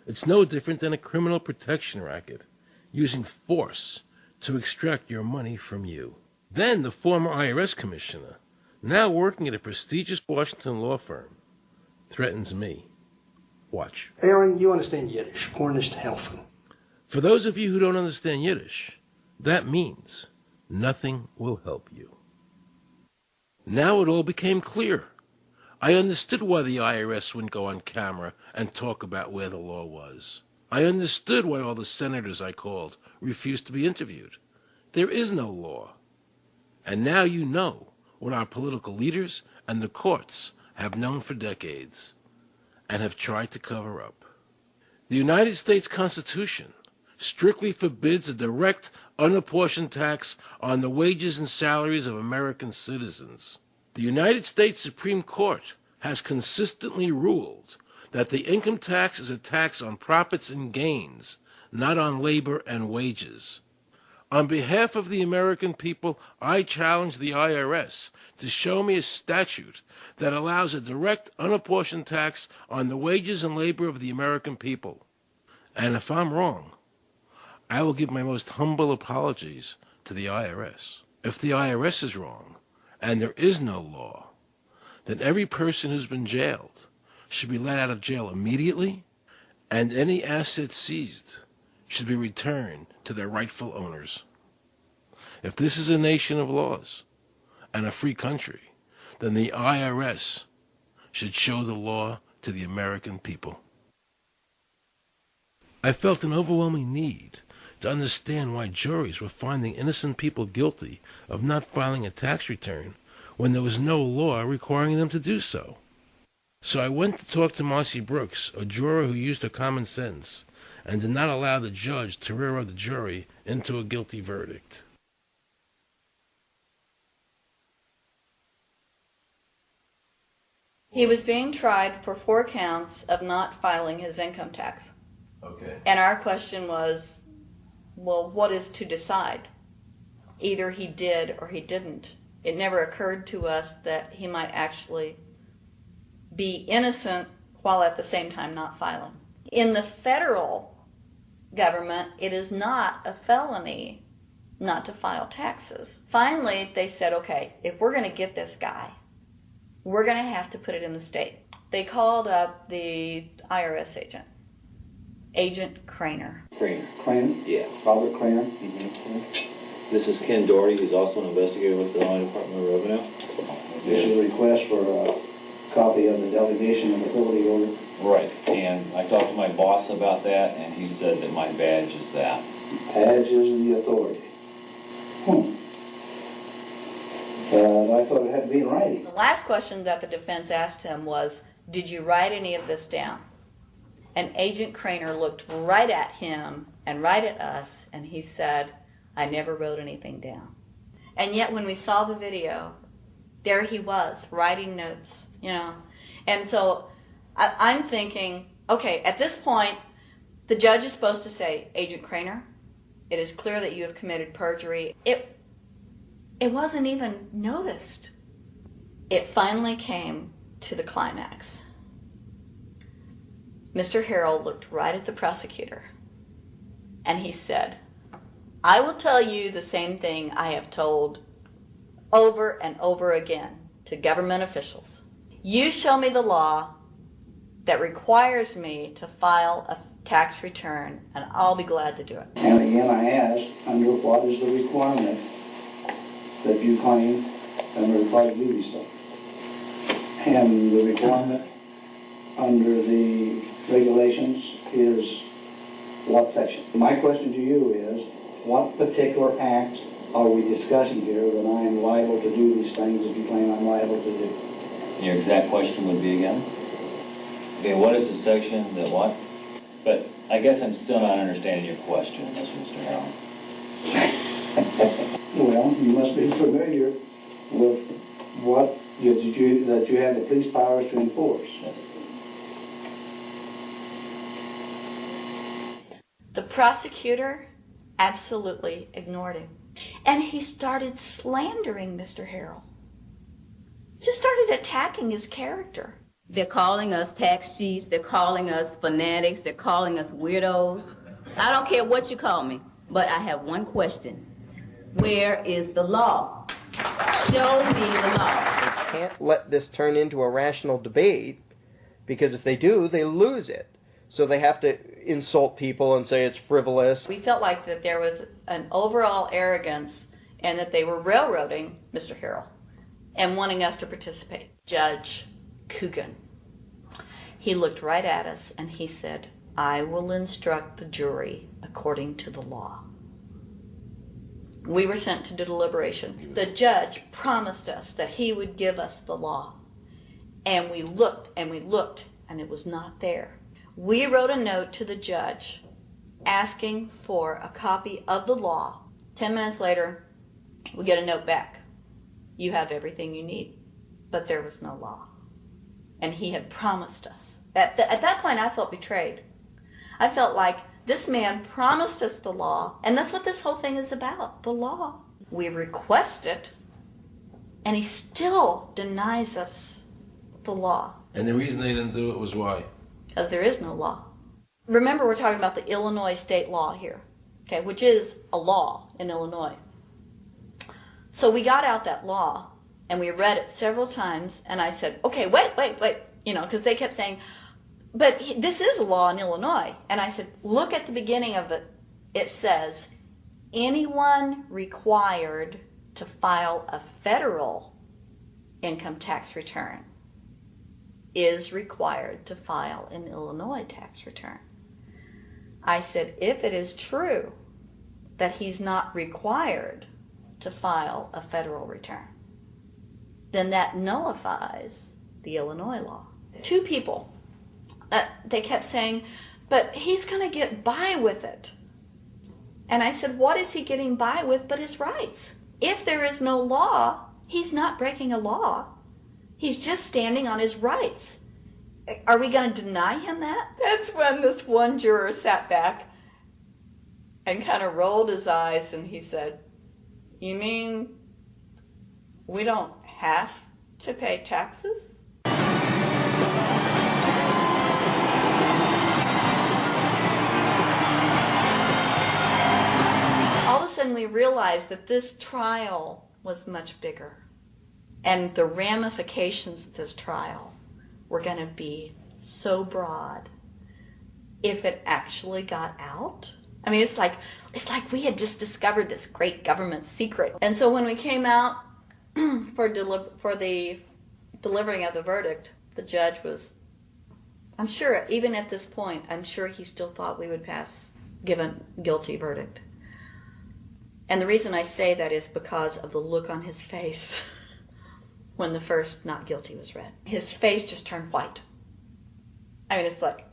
Speaker 1: It's no different than a criminal protection racket, using force to extract your money from you. Then the former IRS commissioner, now working at a prestigious Washington law firm, threatens me. Watch.
Speaker 2: Aaron, you understand Yiddish. Cornish helfen.
Speaker 1: For those of you who don't understand Yiddish, that means nothing will help you. Now it all became clear. I understood why the IRS wouldn't go on camera and talk about where the law was. I understood why all the senators I called refused to be interviewed. There is no law. And now you know what our political leaders and the courts have known for decades and have tried to cover up. The United States Constitution strictly forbids a direct, unapportioned tax on the wages and salaries of American citizens. The United States Supreme Court has consistently ruled that the income tax is a tax on profits and gains, not on labor and wages. On behalf of the American people, I challenge the IRS to show me a statute that allows a direct, unapportioned tax on the wages and labor of the American people. And if I'm wrong, I will give my most humble apologies to the IRS. If the IRS is wrong, and there is no law, then every person who's been jailed should be let out of jail immediately, and any assets seized should be returned to their rightful owners. If this is a nation of laws and a free country, then the IRS should show the law to the American people. I felt an overwhelming need to understand why juries were finding innocent people guilty of not filing a tax return when there was no law requiring them to do so. So I went to talk to Marcy Brooks, a juror who used her common sense and did not allow the judge to railroad the jury into a guilty verdict.
Speaker 17: He was being tried for 4 counts of not filing his income tax.
Speaker 1: Okay.
Speaker 17: And our question was, well, what is to decide? Either he did or he didn't. It never occurred to us that he might actually be innocent while at the same time not filing. In the federal government, it is not a felony not to file taxes. Finally, they said, okay, if we're going to get this guy, we're going to have to put it in the state. They called up the IRS agent, Agent Craner.
Speaker 18: Craner? Yeah. Robert Craner? Mm-hmm. This is Ken Doherty. He's also an investigator with the Illinois Department of Revenue.
Speaker 19: This is a request for a copy of the delegation of authority order.
Speaker 18: Right. And I talked to my boss about that, and he said that my badge is that.
Speaker 19: Badge is the authority. I thought it had to be in writing.
Speaker 17: The last question that the defense asked him was, did you write any of this down? And Agent Craner looked right at him and right at us, and he said, "I never wrote anything down." And yet when we saw the video, there he was, writing notes, you know. And so I'm thinking, okay, at this point, the judge is supposed to say, "Agent Craner, it is clear that you have committed perjury." It wasn't even noticed. It finally came to the climax. Mr. Harrell looked right at the prosecutor, and he said, "I will tell you the same thing I have told over and over again to government officials. You show me the law that requires me to file a tax return, and I'll be glad to do it."
Speaker 19: And again, I ask, under what is the requirement that you claim and are required to do these things? And the requirement under the regulations is what section? My question to you is, what particular act are we discussing here that I am liable to do these things that you claim I'm liable to do?
Speaker 18: Your exact question would be again? Okay, what is the section that what? But I guess I'm still not understanding your question, Mr. Harrell.
Speaker 19: Well, you must be familiar with what that you have the police powers to enforce.
Speaker 18: Yes.
Speaker 17: The prosecutor absolutely ignored him. And he started slandering Mr. Harrell. Just started attacking his character.
Speaker 15: They're calling us tax cheats, they're calling us fanatics, they're calling us weirdos. I don't care what you call me, but I have one question. Where is the law? Show me the law.
Speaker 6: They can't let this turn into a rational debate, because if they do, they lose it. So they have to insult people and say it's frivolous.
Speaker 17: We felt like that there was an overall arrogance and that they were railroading Mr. Harrell and wanting us to participate. Judge Coogan, he looked right at us and he said, "I will instruct the jury according to the law." We were sent to deliberation. The judge promised us that he would give us the law. And we looked and we looked and it was not there. We wrote a note to the judge asking for a copy of the law. 10 minutes later, we get a note back. You have everything you need. But there was no law. And he had promised us. At that point, I felt betrayed. I felt like this man promised us the law, and that's what this whole thing is about, the law. We request it, and he still denies us the law.
Speaker 1: And the reason they didn't do it was why?
Speaker 17: Because there is no law. Remember, we're talking about the Illinois state law here, okay, which is a law in Illinois. So we got out that law, and we read it several times, and I said, okay, wait, because they kept saying, but this is a law in Illinois. And I said, look at the beginning of it. It says, anyone required to file a federal income tax return is required to file an Illinois tax return. I said, if it is true that he's not required to file a federal return, then that nullifies the Illinois law. Two people, they kept saying, but he's going to get by with it. And I said, what is he getting by with but his rights? If there is no law, he's not breaking a law. He's just standing on his rights. Are we going to deny him that? That's when this one juror sat back and kind of rolled his eyes and he said, you mean we don't have to pay taxes? All of a sudden we realized that this trial was much bigger. And the ramifications of this trial were going to be so broad if it actually got out. I mean, it's like we had just discovered this great government secret. And so when we came out for the delivering of the verdict, the judge was, I'm sure, even at this point, I'm sure he still thought we would give a guilty verdict. And the reason I say that is because of the look on his face when the first not guilty was read. His face just turned white. I mean, it's like,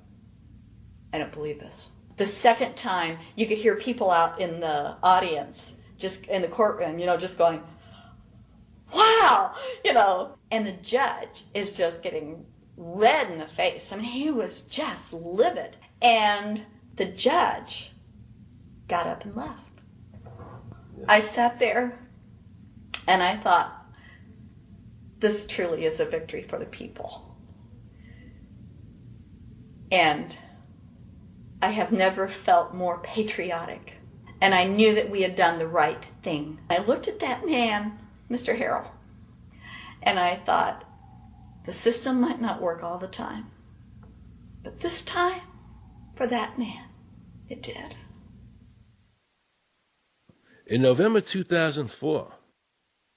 Speaker 17: I don't believe this. The second time, you could hear people out in the audience, just in the courtroom, just going, wow, and the judge is just getting red in the face. I mean, he was just livid. And the judge got up and left. I sat there and I thought, this truly is a victory for the people. And I have never felt more patriotic. And I knew that we had done the right thing. I looked at that man, Mr. Harrell, and I thought, the system might not work all the time, but this time, for that man, it did.
Speaker 1: In November 2004,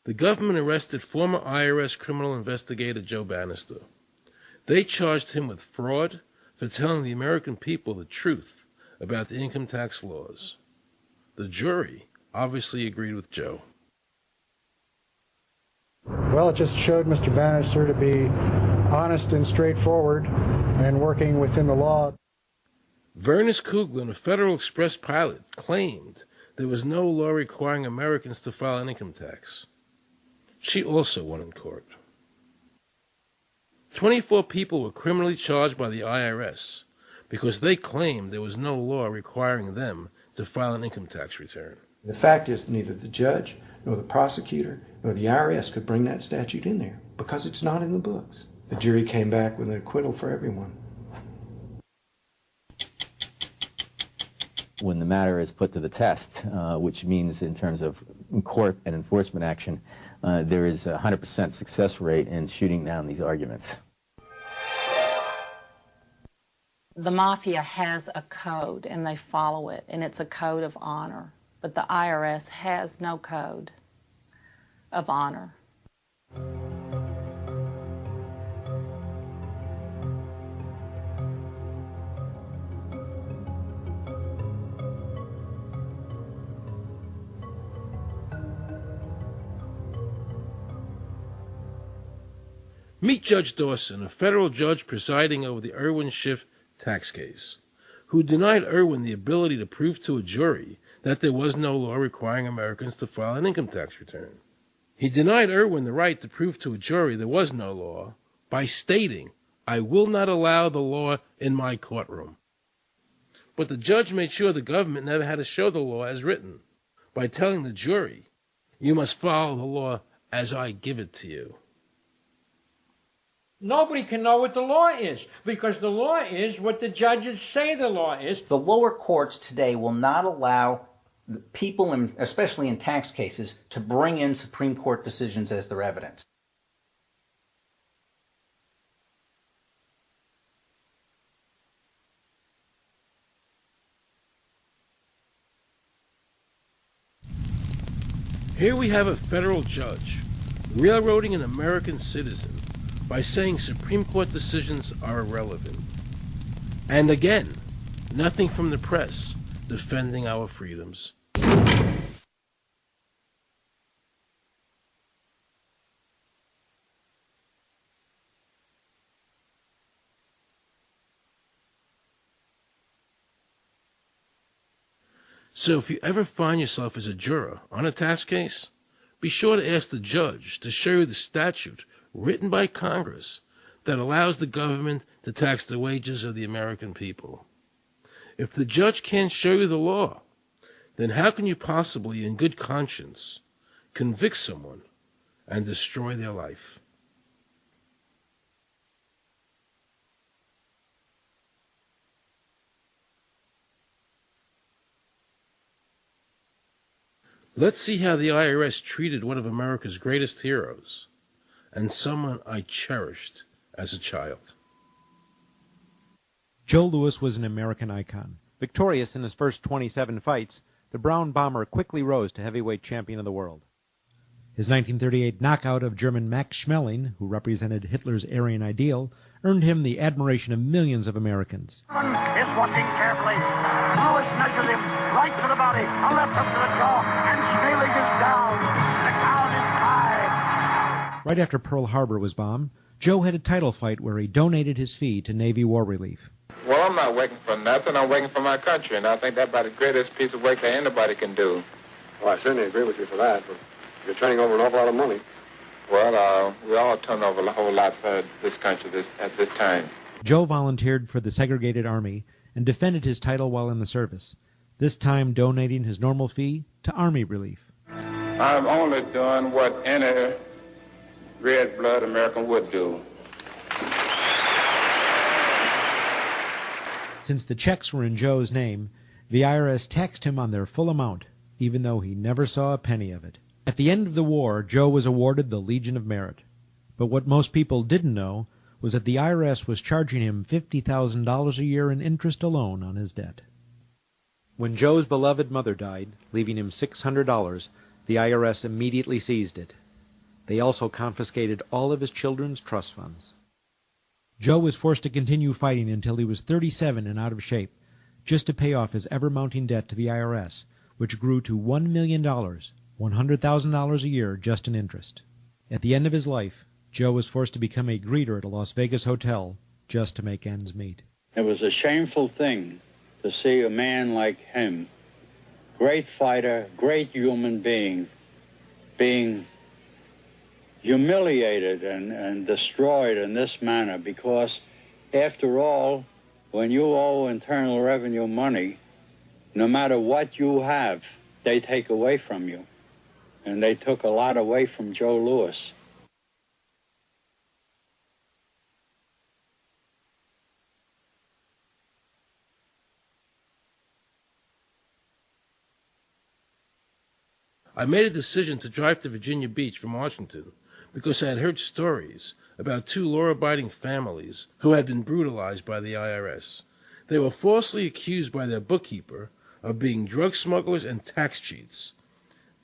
Speaker 1: the government arrested former IRS criminal investigator Joe Bannister. They charged him with fraud for telling the American people the truth about the income tax laws. The jury obviously agreed with Joe.
Speaker 20: Well, it just showed Mr. Bannister to be honest and straightforward and working within the law.
Speaker 1: Vernice Kuglin, a Federal Express pilot, claimed there was no law requiring Americans to file an income tax. She also won in court. 24 people were criminally charged by the IRS because they claimed there was no law requiring them to file an income tax return.
Speaker 21: The fact is, neither the judge nor the prosecutor nor the IRS could bring that statute in there because it's not in the books. The jury came back with an acquittal for everyone.
Speaker 22: When the matter is put to the test, which means in terms of court and enforcement action, there is a 100% success rate in shooting down these arguments.
Speaker 23: The mafia has a code and they follow it, and it's a code of honor. But the IRS has no code of honor.
Speaker 1: Meet Judge Dawson, a federal judge presiding over the Irwin Schiff tax case, who denied Irwin the ability to prove to a jury that there was no law requiring Americans to file an income tax return. He denied Irwin the right to prove to a jury there was no law by stating, "I will not allow the law in my courtroom." But the judge made sure the government never had to show the law as written by telling the jury, "You must follow the law as I give it to you."
Speaker 9: Nobody can know what the law is, because the law is what the judges say the law is.
Speaker 8: The lower courts today will not allow people, especially in tax cases, to bring in Supreme Court decisions as their evidence.
Speaker 1: Here we have a federal judge railroading an American citizen by saying Supreme Court decisions are irrelevant. And again, nothing from the press defending our freedoms. So if you ever find yourself as a juror on a tax case, be sure to ask the judge to show you the statute written by Congress that allows the government to tax the wages of the American people. If the judge can't show you the law, then how can you possibly, in good conscience, convict someone and destroy their life? Let's see how the IRS treated one of America's greatest heroes, and someone I cherished as a child.
Speaker 25: Joe Louis was an American icon. Victorious in his first 27 fights, the Brown Bomber quickly rose to heavyweight champion of the world. His 1938 knockout of German Max Schmeling, who represented Hitler's Aryan ideal, earned him the admiration of millions of Americans.
Speaker 26: Is watching carefully. Louis measures him right to the body, a left hook to the jaw, and Schmeling is down. The count is high.
Speaker 25: Right after Pearl Harbor was bombed, Joe had a title fight where he donated his fee to Navy War Relief.
Speaker 27: Well,
Speaker 3: I'm not working for nothing. I'm working for my country, and I think that's about the greatest piece of work that anybody can do.
Speaker 4: Well, I certainly agree with you for that, but you're turning over an awful lot of money.
Speaker 3: Well, we all turn over a whole lot for this country at this time.
Speaker 25: Joe volunteered for the segregated army and defended his title while in the service, this time donating his normal fee to Army relief.
Speaker 3: I'm only doing what any red-blood American would do.
Speaker 25: Since the checks were in Joe's name, the IRS taxed him on their full amount, even though he never saw a penny of it. At the end of the war, Joe was awarded the Legion of Merit. But what most people didn't know was that the IRS was charging him $50,000 a year in interest alone on his debt. When Joe's beloved mother died, leaving him $600, the IRS immediately seized it. They also confiscated all of his children's trust funds. Joe was forced to continue fighting until he was 37 and out of shape, just to pay off his ever-mounting debt to the IRS, which grew to $1 million, $100,000 a year just in interest. At the end of his life, Joe was forced to become a greeter at a Las Vegas hotel just to make ends meet.
Speaker 5: It was a shameful thing to see a man like him, great fighter, great human being humiliated and destroyed in this manner, because after all, when you owe Internal Revenue money, no matter what you have, they take away from you. And they took a lot away from Joe Louis.
Speaker 1: I made a decision to drive to Virginia Beach from Washington because I had heard stories about two law-abiding families who had been brutalized by the IRS. They were falsely accused by their bookkeeper of being drug smugglers and tax cheats.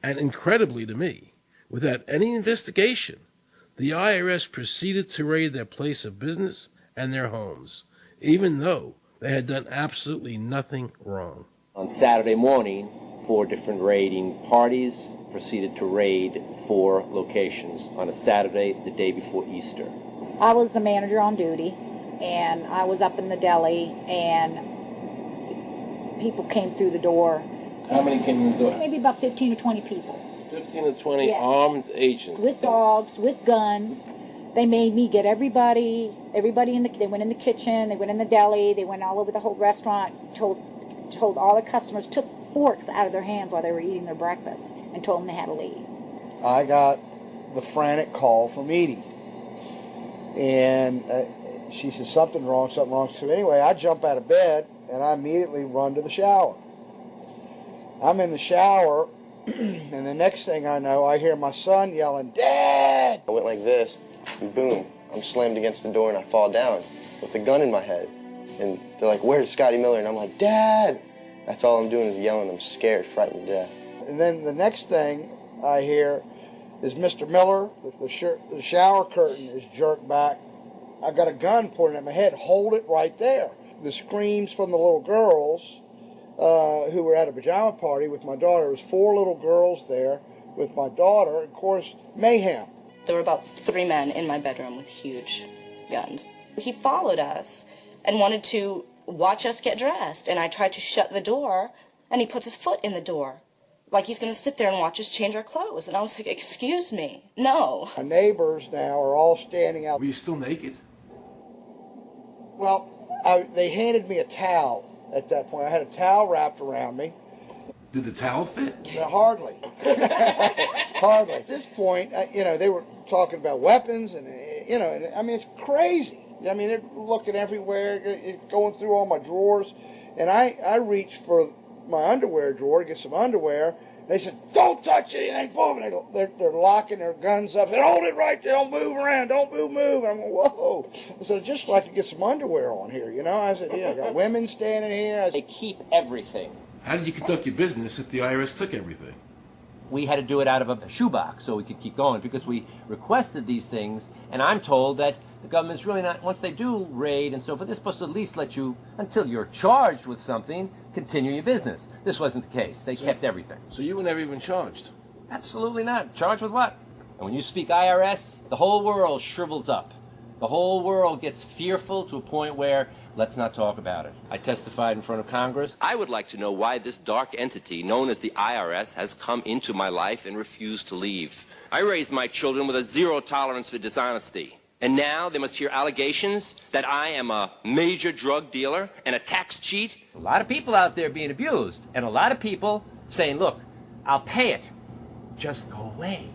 Speaker 1: And incredibly to me, without any investigation, the IRS proceeded to raid their place of business and their homes, even though they had done absolutely nothing wrong.
Speaker 7: On Saturday morning, 4 different raiding parties proceeded to raid 4 locations on a Saturday, the day before Easter.
Speaker 13: I was the manager on duty, and I was up in the deli, and people came through the door.
Speaker 1: How many came in the door?
Speaker 13: Maybe about 15 or 20 people.
Speaker 1: 15 to 20 armed agents.
Speaker 13: With dogs, with guns. They made me get everybody they went in the kitchen, they went in the deli, they went all over the whole restaurant, told all the customers, took forks out of their hands while they were eating their breakfast, and told them they had to leave.
Speaker 16: I got the frantic call from Edie, and she said something wrong. So anyway, I jump out of bed and I immediately run to the shower. I'm in the shower, and the next thing I know, I hear my son yelling, "Dad!"
Speaker 27: I went like this, and boom, I'm slammed against the door and I fall down with a gun in my head. And they're like, "Where's Scotty Miller?" And I'm like, "Dad!" That's all I'm doing is yelling. I'm scared, frightened to death.
Speaker 16: And then the next thing I hear is Mr. Miller, the shower curtain is jerked back. I've got a gun pointed at my head. Hold it right there. The screams from the little girls who were at a pajama party with my daughter. There was 4 little girls there with my daughter. Of course, mayhem.
Speaker 28: There were about 3 men in my bedroom with huge guns. He followed us and wanted to watch us get dressed, and I tried to shut the door, and he puts his foot in the door, like he's going to sit there and watch us change our clothes. And I was like, "Excuse me, no."
Speaker 16: My neighbors now are all standing out.
Speaker 1: Were you still naked?
Speaker 16: Well, they handed me a towel at that point. I had a towel wrapped around me.
Speaker 1: Did the towel fit?
Speaker 16: No, hardly. Hardly. At this point, they were talking about weapons, and, I mean, it's crazy. I mean, they're looking everywhere, going through all my drawers. And I reached for my underwear drawer to get some underwear. They said, "Don't touch anything." Boom. They're locking their guns up. They said, "Hold it right there. Don't move around. Don't move. I'm going, whoa. I said, "I'd just like to get some underwear on here, I said, "Yeah, I got women standing here."
Speaker 7: They keep everything.
Speaker 1: How did you conduct your business if the IRS took everything?
Speaker 7: We had to do it out of a shoebox so we could keep going because we requested these things, and I'm told that the government's really not, once they do raid and so forth, they're supposed to at least let you, until you're charged with something, continue your business. This wasn't the case. They kept everything.
Speaker 1: So you were never even charged?
Speaker 7: Absolutely not. Charged with what? And when you speak IRS, the whole world shrivels up. The whole world gets fearful to a point where let's not talk about it. I testified in front of Congress.
Speaker 2: I would like to know why this dark entity known as the IRS has come into my life and refused to leave. I raised my children with a zero tolerance for dishonesty. And now they must hear allegations that I am a major drug dealer and a tax cheat?
Speaker 7: A lot of people out there being abused, and a lot of people saying, look, I'll pay it. Just go away.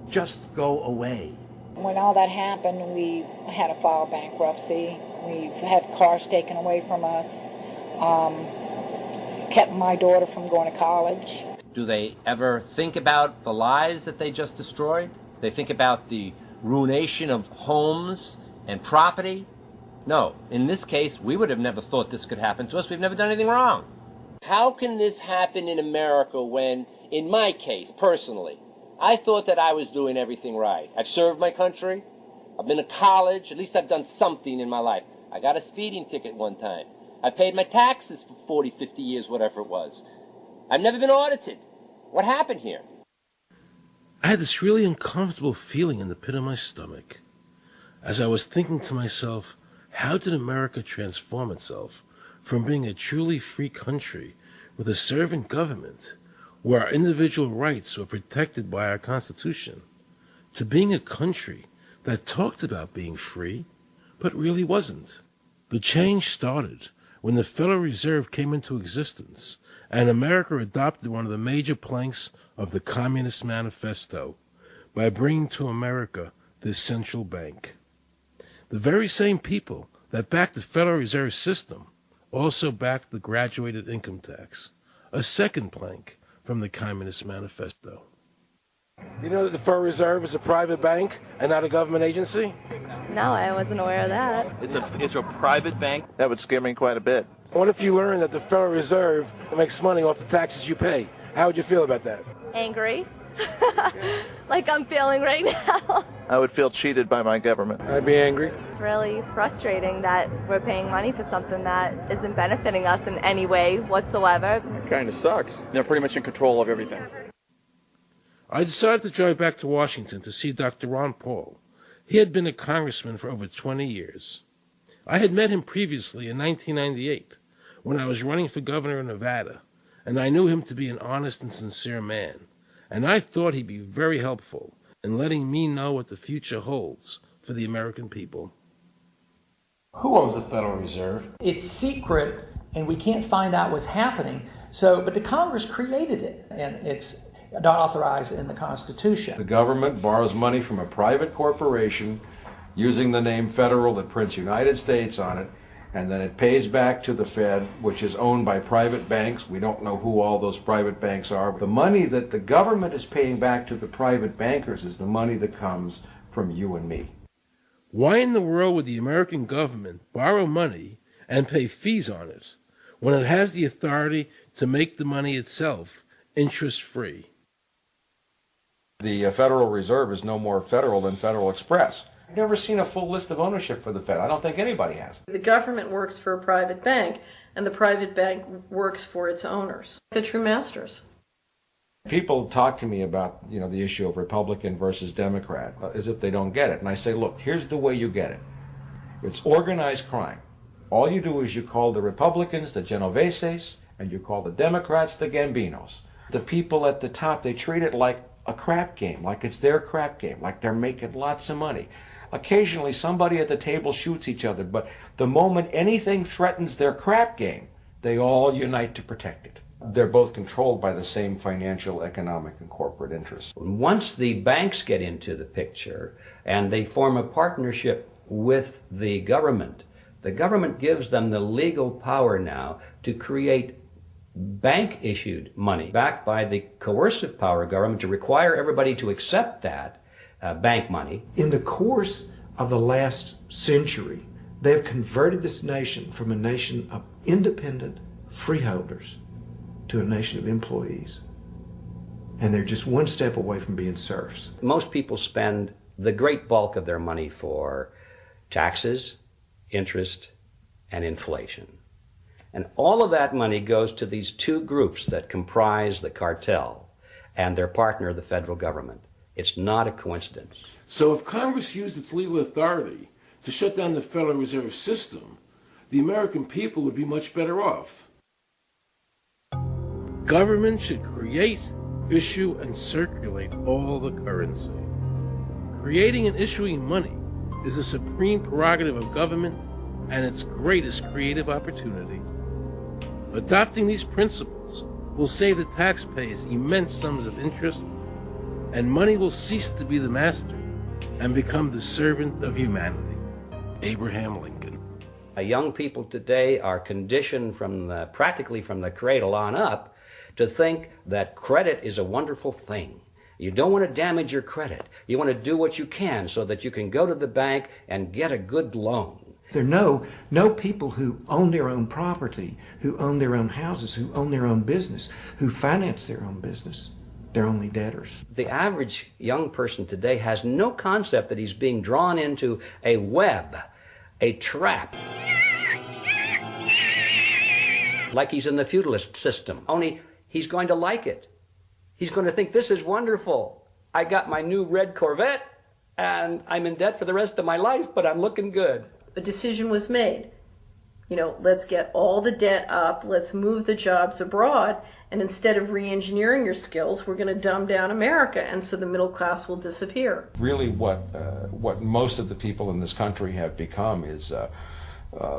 Speaker 7: Just go away.
Speaker 13: When all that happened, we had to file bankruptcy. We've had cars taken away from us, kept my daughter from going to college.
Speaker 7: Do they ever think about the lives that they just destroyed? They think about the ruination of homes and property? No. In this case, we would have never thought this could happen to us. We've never done anything wrong. How can this happen in America when, in my case, personally, I thought that I was doing everything right? I've served my country. I've been to college. At least I've done something in my life. I got a speeding ticket one time. I paid my taxes for 40, 50 years, whatever it was. I've never been audited. What happened here?
Speaker 1: I had this really uncomfortable feeling in the pit of my stomach as I was thinking to myself, how did America transform itself from being a truly free country with a servant government where our individual rights were protected by our Constitution to being a country that talked about being free but really wasn't? The change started when the Federal Reserve came into existence and America adopted one of the major planks of the Communist Manifesto by bringing to America this central bank. The very same people that backed the Federal Reserve System also backed the graduated income tax, a second plank from the Communist Manifesto.
Speaker 10: You know that the Federal Reserve is a private bank and not a government agency?
Speaker 11: No, I wasn't aware of that.
Speaker 10: It's a private bank? That would scare me quite a bit. What if you learn that the Federal Reserve makes money off the taxes you pay? How would you feel about that?
Speaker 11: Angry. Like I'm feeling right now.
Speaker 10: I would feel cheated by my government. I'd be angry.
Speaker 11: It's really frustrating that we're paying money for something that isn't benefiting us in any way whatsoever.
Speaker 10: It kind of sucks. They're pretty much in control of everything.
Speaker 1: I decided to drive back to Washington to see Dr. Ron Paul. He had been a congressman for over 20 years. I had met him previously in 1998 when I was running for governor of Nevada, and I knew him to be an honest and sincere man, and I thought he'd be very helpful in letting me know what the future holds for the American people.
Speaker 12: Who owns the Federal Reserve? It's secret, and we can't find out what's happening. But the Congress created it, and it's not authorized in the Constitution.
Speaker 21: The government borrows money from a private corporation using the name Federal that prints United States on it, and then it pays back to the Fed, which is owned by private banks. We don't know who all those private banks are. The money that the government is paying back to the private bankers is the money that comes from you and me.
Speaker 1: Why in the world would the American government borrow money and pay fees on it when it has the authority to make the money itself interest-free?
Speaker 21: The Federal Reserve is no more federal than Federal Express. I've never seen a full list of ownership for the Fed. I don't think anybody has.
Speaker 14: The government works for a private bank, and the private bank works for its owners, the true masters.
Speaker 21: People talk to me about, the issue of Republican versus Democrat, as if they don't get it. And I say, look, here's the way you get it. It's organized crime. All you do is you call the Republicans the Genoveses, and you call the Democrats the Gambinos. The people at the top, they treat it like a crap game, like it's their crap game, like they're making lots of money. Occasionally somebody at the table shoots each other, but the moment anything threatens their crap game, they all unite to protect it. They're both controlled by the same financial, economic, and corporate interests.
Speaker 18: Once the banks get into the picture and they form a partnership with the government gives them the legal power now to create bank-issued money backed by the coercive power of government to require everybody to accept that bank money.
Speaker 21: In the course of the last century, they have converted this nation from a nation of independent freeholders to a nation of employees. And they're just one step away from being serfs.
Speaker 18: Most people spend the great bulk of their money for taxes, interest, and inflation. And all of that money goes to these two groups that comprise the cartel and their partner, the federal government. It's not a coincidence.
Speaker 1: So if Congress used its legal authority to shut down the Federal Reserve System, the American people would be much better off. Government should create, issue, and circulate all the currency. Creating and issuing money is the supreme prerogative of government and its greatest creative opportunity. Adopting these principles will save the taxpayers immense sums of interest, and money will cease to be the master and become the servant of humanity. Abraham Lincoln.
Speaker 18: Young people today are conditioned practically from the cradle on up to think that credit is a wonderful thing. You don't want to damage your credit. You want to do what you can so that you can go to the bank and get a good loan.
Speaker 6: There are no people who own their own property, who own their own houses, who own their own business, who finance their own business. They're only debtors.
Speaker 18: The average young person today has no concept that he's being drawn into a web, a trap, like he's in the feudalist system, only he's going to like it. He's going to think, this is wonderful. I got my new red Corvette, and I'm in debt for the rest of my life, but I'm looking good.
Speaker 14: A decision was made. Let's get all the debt up, let's move the jobs abroad, and instead of re-engineering your skills, we're going to dumb down America, and so the middle class will disappear.
Speaker 21: Really what most of the people in this country have become is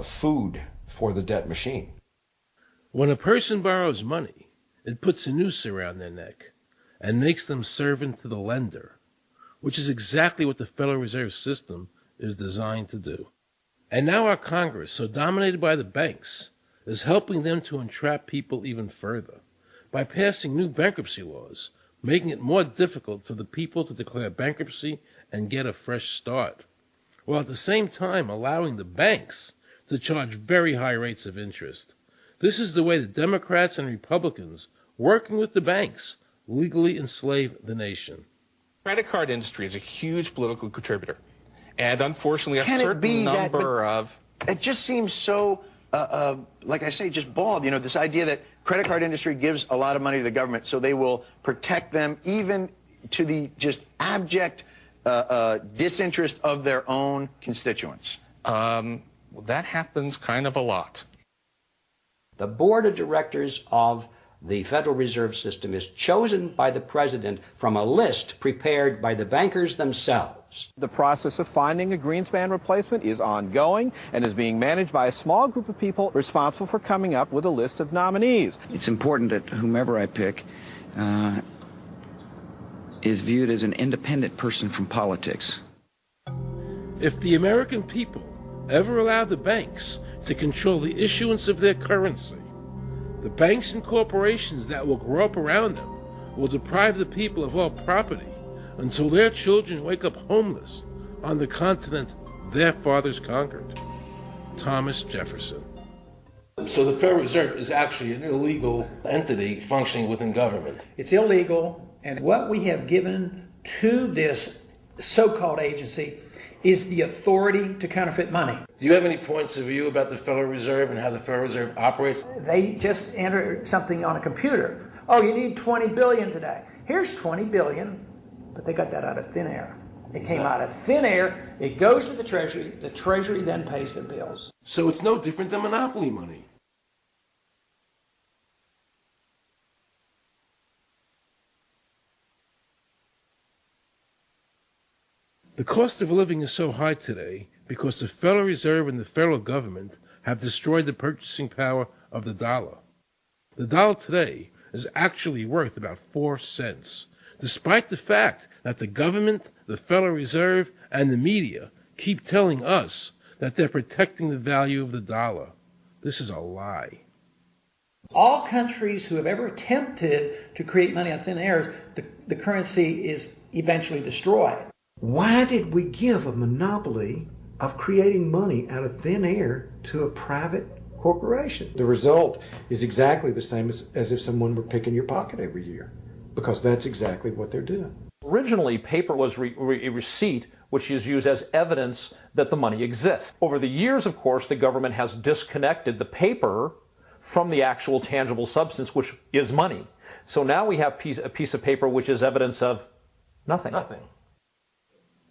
Speaker 21: food for the debt machine.
Speaker 1: When a person borrows money, it puts a noose around their neck and makes them servant to the lender, which is exactly what the Federal Reserve System is designed to do. And now our Congress, so dominated by the banks, is helping them to entrap people even further by passing new bankruptcy laws, making it more difficult for the people to declare bankruptcy and get a fresh start, while at the same time allowing the banks to charge very high rates of interest. This is the way the Democrats and Republicans, working with the banks, legally enslave the nation.
Speaker 15: Credit card industry is a huge political contributor. And unfortunately, a certain number of...
Speaker 17: It just seems so, like I say, just bald. This idea that credit card industry gives a lot of money to the government, so they will protect them even to the just abject disinterest of their own constituents.
Speaker 15: That happens kind of a lot.
Speaker 18: The board of directors of the Federal Reserve System is chosen by the president from a list prepared by the bankers themselves.
Speaker 19: The process of finding a Greenspan replacement is ongoing and is being managed by a small group of people responsible for coming up with a list of nominees.
Speaker 20: It's important that whomever I pick is viewed as an independent person from politics.
Speaker 1: If the American people ever allow the banks to control the issuance of their currency, the banks and corporations that will grow up around them will deprive the people of all property until their children wake up homeless on the continent their fathers conquered. Thomas Jefferson. So the Federal Reserve is actually an illegal entity functioning within government.
Speaker 12: It's illegal, and what we have given to this so-called agency is the authority to counterfeit money.
Speaker 1: Do you have any points of view about the Federal Reserve and how the Federal Reserve operates?
Speaker 12: They just enter something on a computer. Oh, you need 20 billion today. Here's 20 billion, but they got that out of thin air. It came out of thin air, it goes to the Treasury then pays the bills.
Speaker 1: So it's no different than monopoly money. The cost of living is so high today because the Federal Reserve and the federal government have destroyed the purchasing power of the dollar. The dollar today is actually worth about 4 cents, despite the fact that the government, the Federal Reserve, and the media keep telling us that they're protecting the value of the dollar. This is a lie.
Speaker 12: All countries who have ever attempted to create money on thin air, the currency is eventually destroyed.
Speaker 6: Why did we give a monopoly of creating money out of thin air to a private corporation? The result is exactly the same as if someone were picking your pocket every year, because that's exactly what they're doing.
Speaker 22: Originally, paper was a receipt which is used as evidence that the money exists. Over the years, of course, the government has disconnected the paper from the actual tangible substance, which is money. So now we have a piece of paper which is evidence of nothing.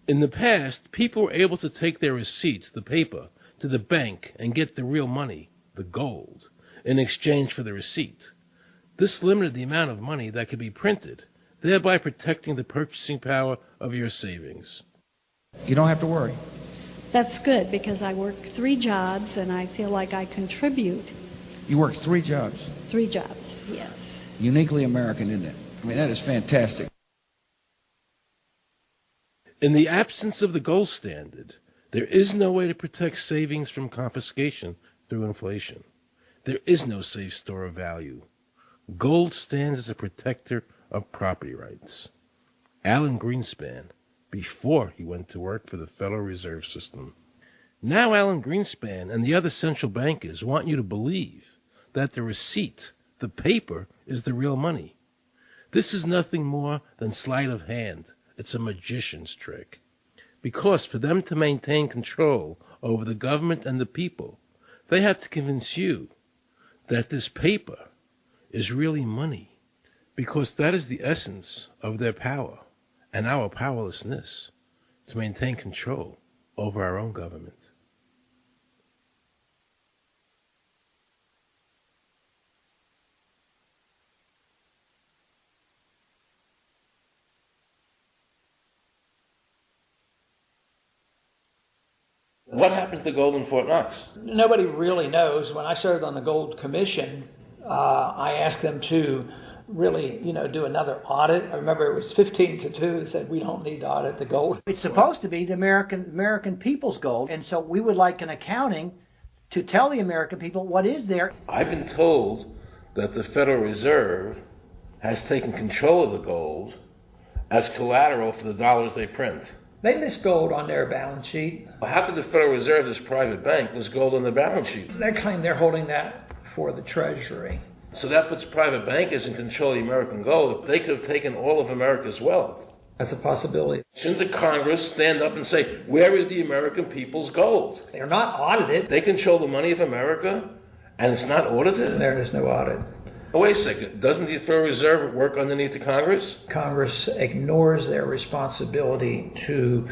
Speaker 1: In the past, people were able to take their receipts, the paper, to the bank and get the real money, the gold, in exchange for the receipt. This limited the amount of money that could be printed, thereby protecting the purchasing power of your savings.
Speaker 3: You don't have to worry.
Speaker 4: That's good, because I work 3 jobs and I feel like I contribute.
Speaker 3: You work 3 jobs?
Speaker 4: 3 jobs, yes.
Speaker 3: Uniquely American, isn't it? I mean, that is fantastic.
Speaker 1: In the absence of the gold standard, there is no way to protect savings from confiscation through inflation. There is no safe store of value. Gold stands as a protector of property rights. Alan Greenspan, before he went to work for the Federal Reserve System. Now Alan Greenspan and the other central bankers want you to believe that the receipt, the paper, is the real money. This is nothing more than sleight of hand. It's a magician's trick. Because for them to maintain control over the government and the people, they have to convince you that this paper is really money, because that is the essence of their power and our powerlessness to maintain control over our own government. What happened to the gold in Fort Knox?
Speaker 12: Nobody really knows. When I served on the Gold Commission, I asked them to really, do another audit. I remember it was 15-2. They said, we don't need to audit the gold.
Speaker 8: It's supposed to be the American people's gold, and so we would like an accounting to tell the American people what is there.
Speaker 1: I've been told that the Federal Reserve has taken control of the gold as collateral for the dollars they print.
Speaker 12: They list gold on their balance sheet.
Speaker 1: How could the Federal Reserve, this private bank, list gold on the balance sheet?
Speaker 12: They claim they're holding that for the Treasury.
Speaker 1: So that puts private bankers in control of the American gold. They could have taken all of America's wealth.
Speaker 12: That's a possibility.
Speaker 1: Shouldn't the Congress stand up and say, where is the American people's gold?
Speaker 12: They're not audited.
Speaker 1: They control the money of America, and it's not audited?
Speaker 12: There is no audit.
Speaker 1: Oh, wait a second. Doesn't the Federal Reserve work underneath the Congress?
Speaker 12: Congress ignores their responsibility to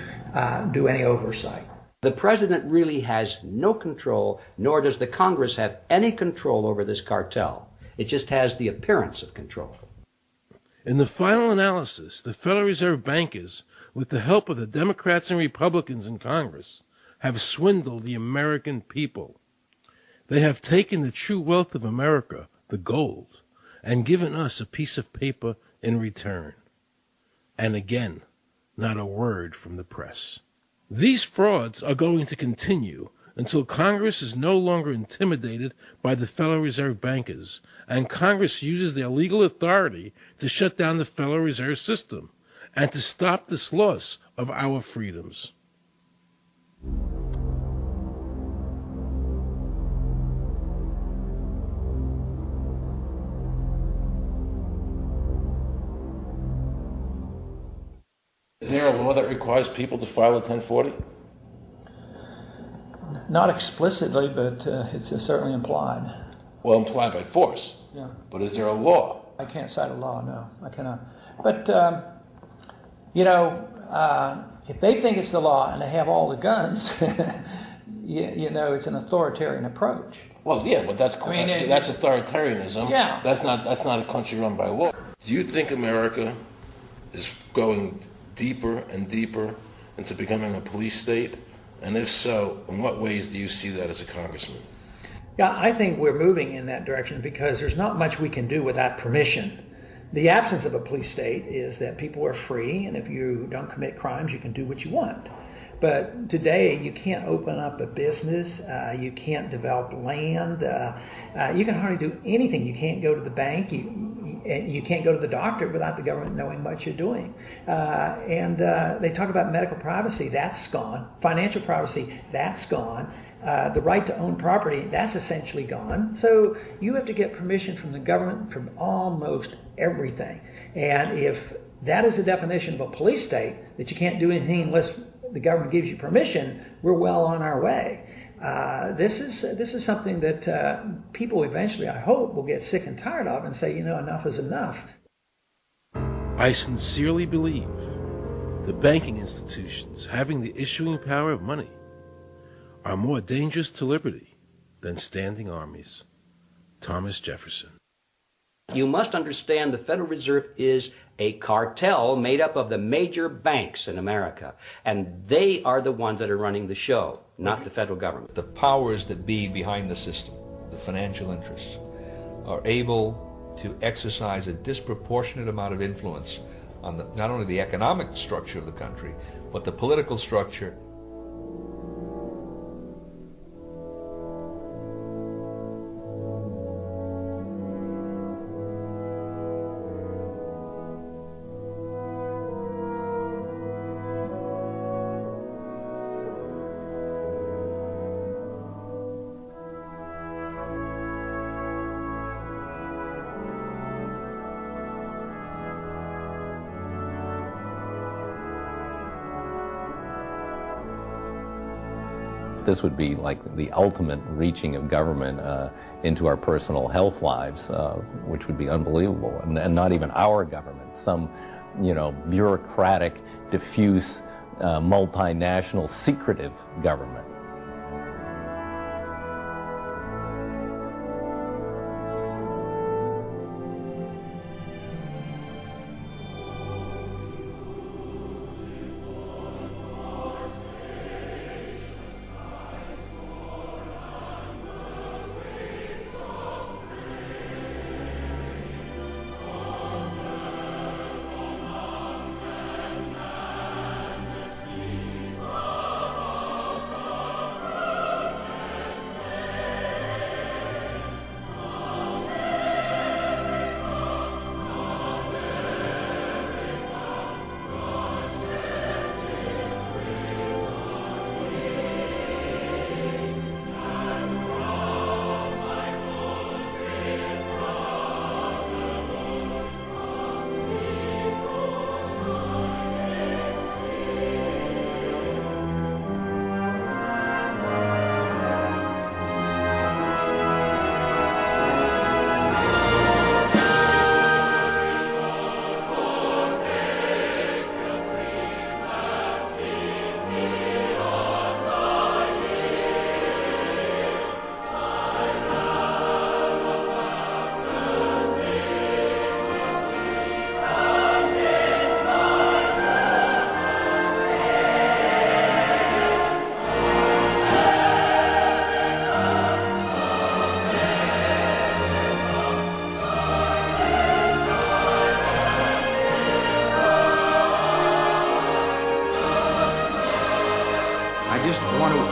Speaker 12: do any oversight.
Speaker 18: The president really has no control, nor does the Congress have any control over this cartel. It just has the appearance of control.
Speaker 1: In the final analysis, the Federal Reserve bankers, with the help of the Democrats and Republicans in Congress, have swindled the American people. They have taken the true wealth of America, the gold, and given us a piece of paper in return. And again, not a word from the press. These frauds are going to continue until Congress is no longer intimidated by the Federal Reserve bankers, and Congress uses their legal authority to shut down the Federal Reserve System and to stop this loss of our freedoms. Is there a law that requires people to file a 1040?
Speaker 12: Not explicitly, but it's certainly implied.
Speaker 1: Well, implied by force.
Speaker 12: Yeah.
Speaker 1: But is there a law?
Speaker 12: I can't cite a law, no. I cannot. But, if they think it's the law and they have all the guns, it's an authoritarian approach.
Speaker 1: Well, yeah, but that's authoritarianism.
Speaker 12: Yeah.
Speaker 1: That's not a country run by law. Do you think America is going deeper and deeper into becoming a police state? And if so, in what ways do you see that as a congressman?
Speaker 12: Yeah, I think we're moving in that direction because there's not much we can do without permission. The absence of a police state is that people are free, and if you don't commit crimes, you can do what you want. But today, you can't open up a business, you can't develop land, you can hardly do anything. You can't go to the bank, you can't go to the doctor without the government knowing what you're doing. And they talk about medical privacy, that's gone. Financial privacy, that's gone. The right to own property, that's essentially gone. So you have to get permission from the government from almost everything. And if that is the definition of a police state, that you can't do anything unless the government gives you permission, we're well on our way. This is something that people eventually, I hope, will get sick and tired of and say, enough is enough.
Speaker 1: I sincerely believe the banking institutions having the issuing power of money are more dangerous to liberty than standing armies. Thomas Jefferson.
Speaker 18: You must understand the Federal Reserve is a cartel made up of the major banks in America, and they are the ones that are running the show, not the federal government.
Speaker 5: The powers that be behind the system, the financial interests, are able to exercise a disproportionate amount of influence on not only the economic structure of the country, but the political structure.
Speaker 9: This would be like the ultimate reaching of government into our personal health lives, which would be unbelievable. And not even our government, some, bureaucratic, diffuse, multinational, secretive government.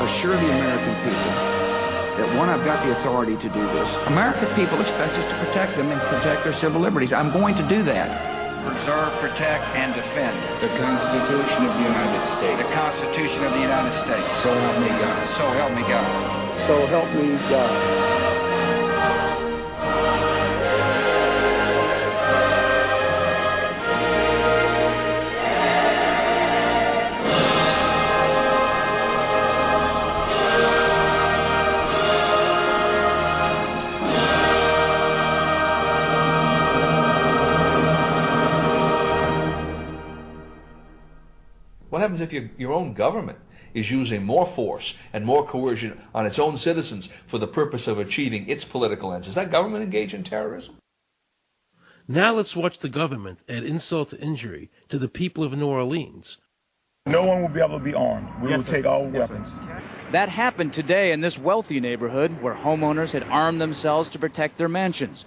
Speaker 3: Assure the American people that, one, I've got the authority to do this. American people expect us to protect them and protect their civil liberties. I'm going to do that. Preserve, protect, and defend
Speaker 20: the Constitution of the United States.
Speaker 3: The Constitution of the United States.
Speaker 20: So help me God.
Speaker 3: So help me God.
Speaker 10: So help me God.
Speaker 5: What happens if your own government is using more force and more coercion on its own citizens for the purpose of achieving its political ends? Is that government engaged in terrorism?
Speaker 1: Now let's watch the government add insult to injury to the people of New Orleans.
Speaker 23: No one will be able to be armed. We will take all weapons.
Speaker 24: That happened today in this wealthy neighborhood where homeowners had armed themselves to protect their mansions.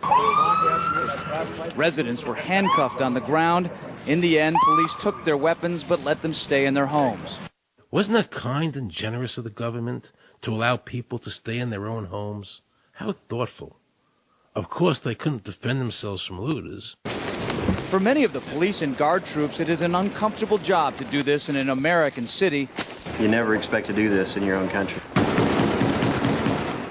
Speaker 24: Residents were handcuffed on the ground. In the end, police took their weapons but let them stay in their homes.
Speaker 1: Wasn't that kind and generous of the government to allow people to stay in their own homes? How thoughtful. Of course, they couldn't defend themselves from looters.
Speaker 24: For many of the police and guard troops, it is an uncomfortable job to do this in an American city.
Speaker 25: You never expect to do this in your own country.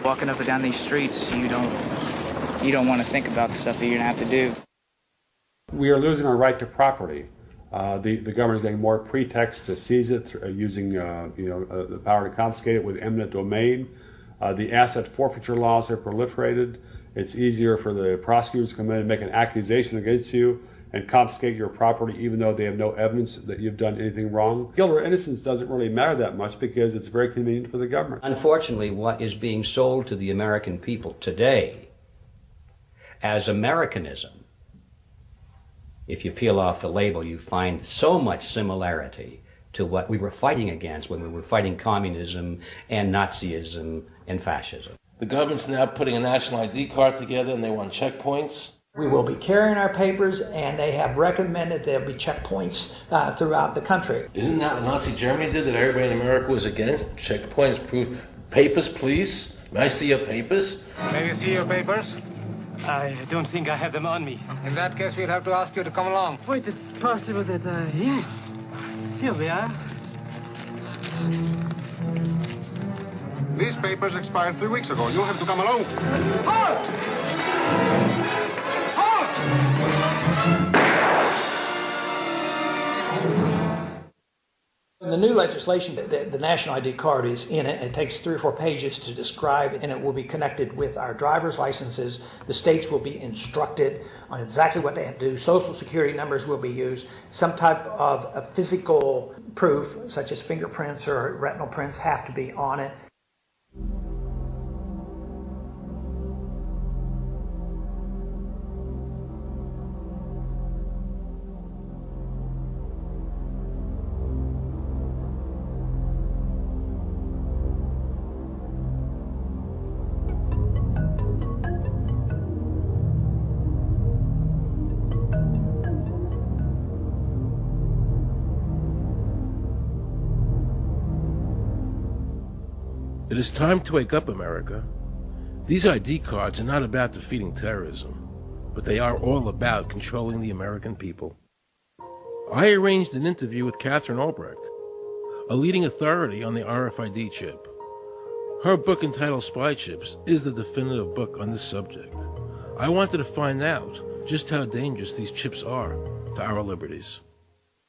Speaker 26: Walking up and down these streets, you don't want to think about the stuff that you're going to have to do.
Speaker 27: We are losing our right to property. The government is getting more pretexts to seize it, using the power to confiscate it with eminent domain. The asset forfeiture laws have proliferated. It's easier for the prosecutors to come in and make an accusation against you and confiscate your property even though they have no evidence that you've done anything wrong. Guilt or innocence doesn't really matter that much because it's very convenient for the government.
Speaker 18: Unfortunately, what is being sold to the American people today as Americanism, if you peel off the label, you find so much similarity to what we were fighting against when we were fighting communism and Nazism and fascism.
Speaker 1: The government's now putting a national ID card together and they want checkpoints.
Speaker 12: We will be carrying our papers, and they have recommended there'll be checkpoints throughout the country.
Speaker 1: Isn't that what Nazi Germany did that everybody in America was against? Checkpoints, proof. Papers, please. May I see your papers?
Speaker 2: May we see your papers?
Speaker 7: I don't think I have them on me.
Speaker 2: In that case, we'll have to ask you to come along.
Speaker 7: Wait, it's possible that, yes. Here they are.
Speaker 2: These papers expired 3 weeks ago. You'll have to come along.
Speaker 12: Halt! In the new legislation, the national ID card is in it. It takes 3 or 4 pages to describe, and it will be connected with our driver's licenses. The states will be instructed on exactly what they have to do. Social security numbers will be used. Some type of a physical proof, such as fingerprints or retinal prints, have to be on it.
Speaker 1: It is time to wake up, America. These ID cards are not about defeating terrorism, but they are all about controlling the American people. I arranged an interview with Catherine Albrecht, a leading authority on the RFID chip. Her book entitled Spychips is the definitive book on this subject. I wanted to find out just how dangerous these chips are to our liberties.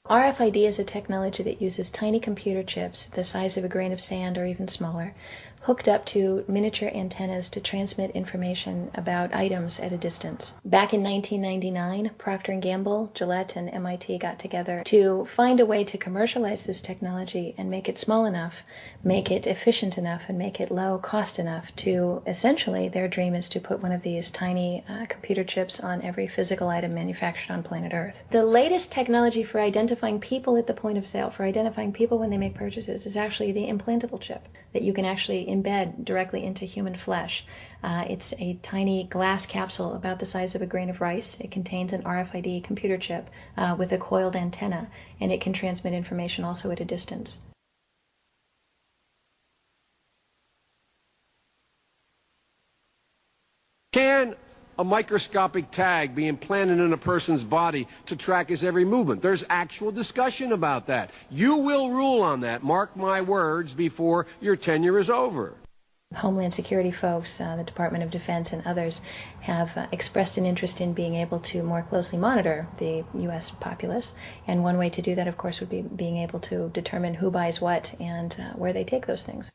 Speaker 11: RFID is a technology that uses tiny computer chips the size of a grain of sand or even smaller, hooked up to miniature antennas to transmit information about items at a distance. Back in 1999, Procter & Gamble, Gillette, and MIT got together to find a way to commercialize this technology and make it small enough, make it efficient enough, and make it low cost enough to, essentially, their dream is to put one of these tiny computer chips on every physical item manufactured on planet Earth. The latest technology for identifying people at the point of sale, for identifying people when they make purchases, is actually the implantable chip that you can actually embed directly into human flesh. It's a tiny glass capsule about the size of a grain of rice. It contains an RFID computer chip with a coiled antenna, and it can transmit information also at a distance.
Speaker 13: Can a microscopic tag be implanted in a person's body to track his every movement? There's actual discussion about that. You will rule on that, mark my words, before your tenure is over.
Speaker 11: Homeland Security folks, the Department of Defense, and others have expressed an interest in being able to more closely monitor the U.S. populace. And one way to do that, of course, would be being able to determine who buys what and where they take those things.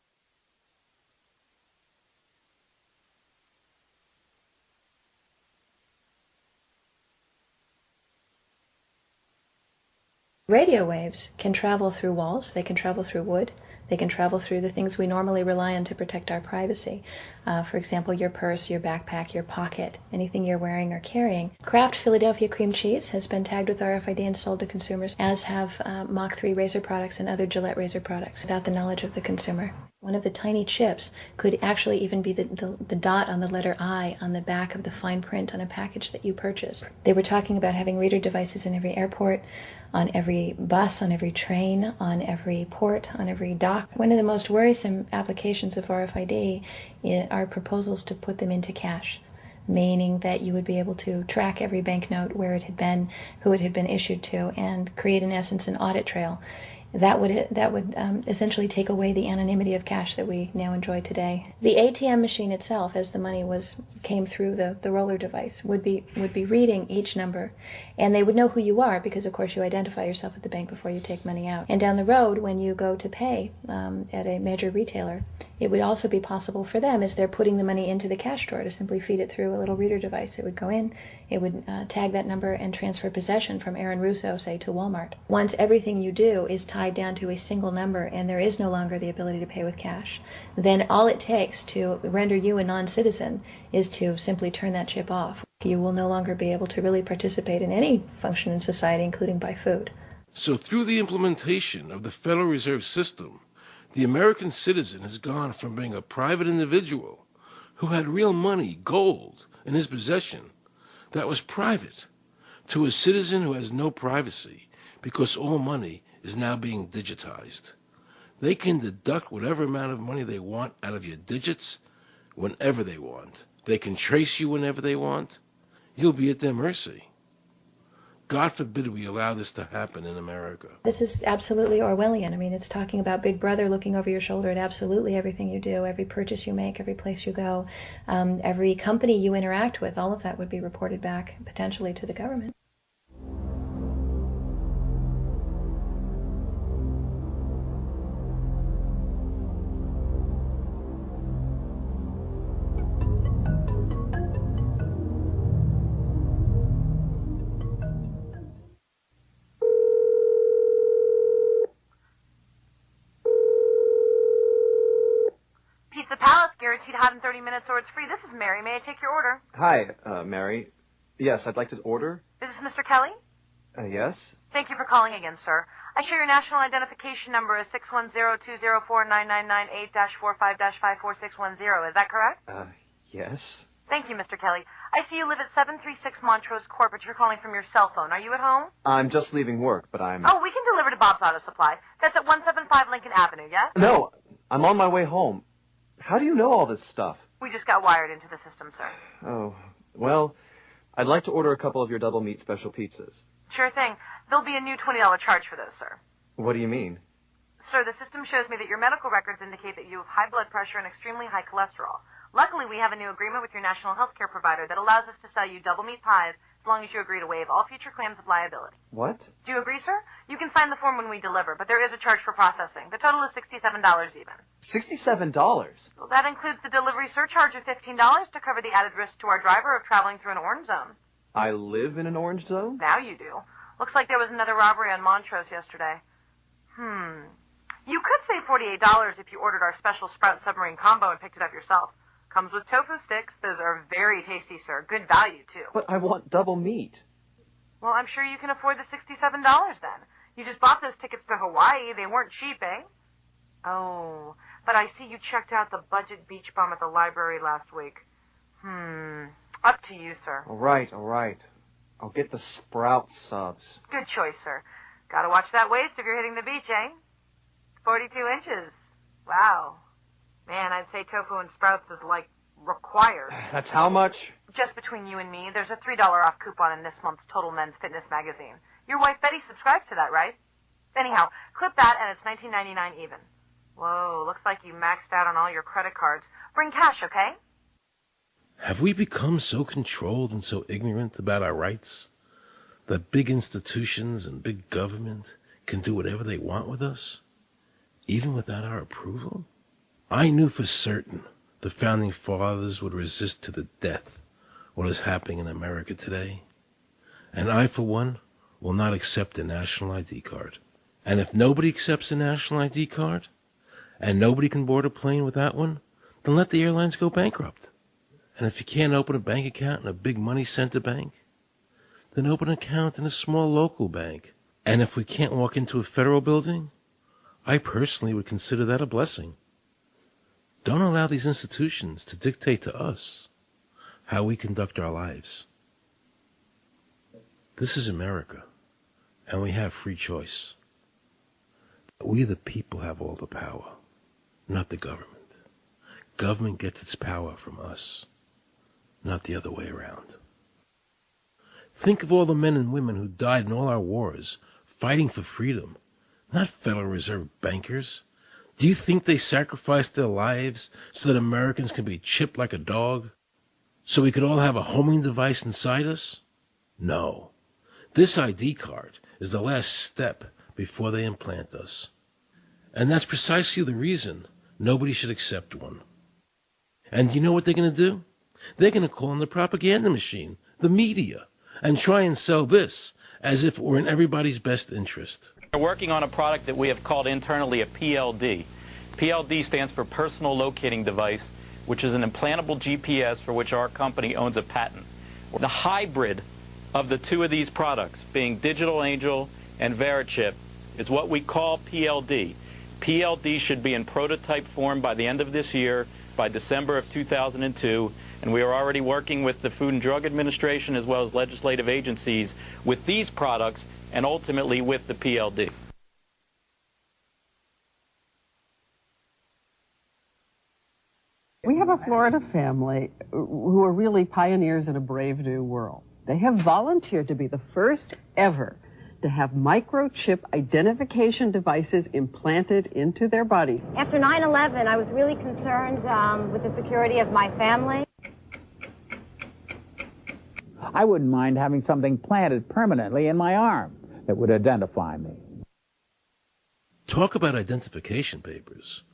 Speaker 11: Radio waves can travel through walls, they can travel through wood, they can travel through the things we normally rely on to protect our privacy. For example, your purse, your backpack, your pocket, anything you're wearing or carrying. Kraft Philadelphia cream cheese has been tagged with RFID and sold to consumers, as have Mach 3 razor products and other Gillette razor products, without the knowledge of the consumer. One of the tiny chips could actually even be the dot on the letter I on the back of the fine print on a package that you purchase. They were talking about having reader devices in every airport, on every bus, on every train, on every port, on every dock. One of the most worrisome applications of RFID are proposals to put them into cash, meaning that you would be able to track every banknote, where it had been, who it had been issued to, and create, in essence, an audit trail. That would essentially take away the anonymity of cash that we now enjoy today. The ATM machine itself, as the money came through the roller device, would be reading each number, and they would know who you are because, of course, you identify yourself at the bank before you take money out. And down the road, when you go to pay at a major retailer, It would also be possible for them, as they're putting the money into the cash drawer, to simply feed it through a little reader device. It would go in, it would tag that number and transfer possession from Aaron Russo, say, to Walmart. Once everything you do is tied down to a single number and there is no longer the ability to pay with cash, then all it takes to render you a non-citizen is to simply turn that chip off. You will no longer be able to really participate in any function in society, including buy food.
Speaker 1: So through the implementation of the Federal Reserve System, the American citizen has gone from being a private individual who had real money, gold, in his possession that was private, to a citizen who has no privacy because all money is now being digitized. They can deduct whatever amount of money they want out of your digits whenever they want. They can trace you whenever they want. You'll be at their mercy. God forbid we allow this to happen in America.
Speaker 11: This is absolutely Orwellian. I mean, it's talking about Big Brother looking over your shoulder at absolutely everything you do, every purchase you make, every place you go, every company you interact with. All of that would be reported back potentially to the government.
Speaker 6: Guaranteed hot in 30 minutes or it's free. This is Mary. May I take your order?
Speaker 14: Hi, Mary. Yes, I'd like to order.
Speaker 6: Is this Mr. Kelly?
Speaker 14: Yes.
Speaker 6: Thank you for calling again, sir. I show your national identification number is 610-204-999-8-45-54610. Is that correct?
Speaker 14: Yes.
Speaker 6: Thank you, Mr. Kelly. I see you live at 736 Montrose Court, but you're calling from your cell phone. Are you at home?
Speaker 14: I'm just leaving work, but I'm...
Speaker 6: Oh, we can deliver to Bob's Auto Supply. That's at 175 Lincoln Avenue, yes?
Speaker 14: No, I'm on my way home. How do you know all this stuff?
Speaker 6: We just got wired into the system, sir.
Speaker 14: Oh, well, I'd like to order a couple of your double meat special pizzas.
Speaker 6: Sure thing. There'll be a new $20 charge for those, sir.
Speaker 14: What do you mean?
Speaker 6: Sir, the system shows me that your medical records indicate that you have high blood pressure and extremely high cholesterol. Luckily, we have a new agreement with your national health care provider that allows us to sell you double meat pies as long as you agree to waive all future claims of liability.
Speaker 14: What?
Speaker 6: Do you agree, sir? You can sign the form when we deliver, but there is a charge for processing. The total is $67 even.
Speaker 14: $67?
Speaker 6: Well, that includes the delivery surcharge of $15 to cover the added risk to our driver of traveling through an orange zone.
Speaker 14: I live in an orange zone?
Speaker 6: Now you do. Looks like there was another robbery on Montrose yesterday. You could save $48 if you ordered our special Sprout Submarine Combo and picked it up yourself. Comes with tofu sticks. Those are very tasty, sir. Good value, too.
Speaker 14: But I want double meat.
Speaker 6: Well, I'm sure you can afford the $67 then. You just bought those tickets to Hawaii. They weren't cheap, eh? Oh, but I see you checked out the budget beach bum at the library last week. Up to you, sir.
Speaker 14: All right. I'll get the Sprout subs.
Speaker 6: Good choice, sir. Gotta watch that waist if you're hitting the beach, eh? 42 inches. Wow. Man, I'd say tofu and sprouts is, like, required.
Speaker 14: That's how much?
Speaker 6: Just between you and me, there's a $3 off coupon in this month's Total Men's Fitness magazine. Your wife Betty subscribes to that, right? Anyhow, clip that and it's $19.99 even. Whoa, looks like you maxed out on all your credit cards. Bring cash, okay?
Speaker 1: Have we become so controlled and so ignorant about our rights that big institutions and big government can do whatever they want with us, even without our approval? I knew for certain the Founding Fathers would resist to the death what is happening in America today. And I, for one, will not accept a national ID card. And if nobody accepts a national ID card, and nobody can board a plane without one, then let the airlines go bankrupt. And if you can't open a bank account in a big money center bank, then open an account in a small local bank. And if we can't walk into a federal building, I personally would consider that a blessing. Don't allow these institutions to dictate to us how we conduct our lives. This is America, and we have free choice. We the people have all the power, not the government. Government gets its power from us, not the other way around. Think of all the men and women who died in all our wars, fighting for freedom, not Federal Reserve bankers. Do you think they sacrificed their lives so that Americans can be chipped like a dog? So we could all have a homing device inside us? No. This ID card is the last step before they implant us. And that's precisely the reason Nobody should accept one. And you know what they're going to do? They're going to call on the propaganda machine, the media, and try and sell this as if it were in everybody's best interest.
Speaker 4: We're working on a product that we have called internally a PLD. PLD stands for Personal Locating Device, which is an implantable GPS for which our company owns a patent. The hybrid of the two of these products, being Digital Angel and Verichip, is what we call PLD. PLD should be in prototype form by the end of this year, by December of 2002, and we are already working with the Food and Drug Administration as well as legislative agencies with these products and ultimately with the PLD.
Speaker 15: We have a Florida family who are really pioneers in a brave new world. They have volunteered to be the first ever to have microchip identification devices implanted into their body.
Speaker 16: After 9/11, I was really concerned with the security of my family.
Speaker 17: I wouldn't mind having something planted permanently in my arm that would identify me.
Speaker 1: Talk about identification papers.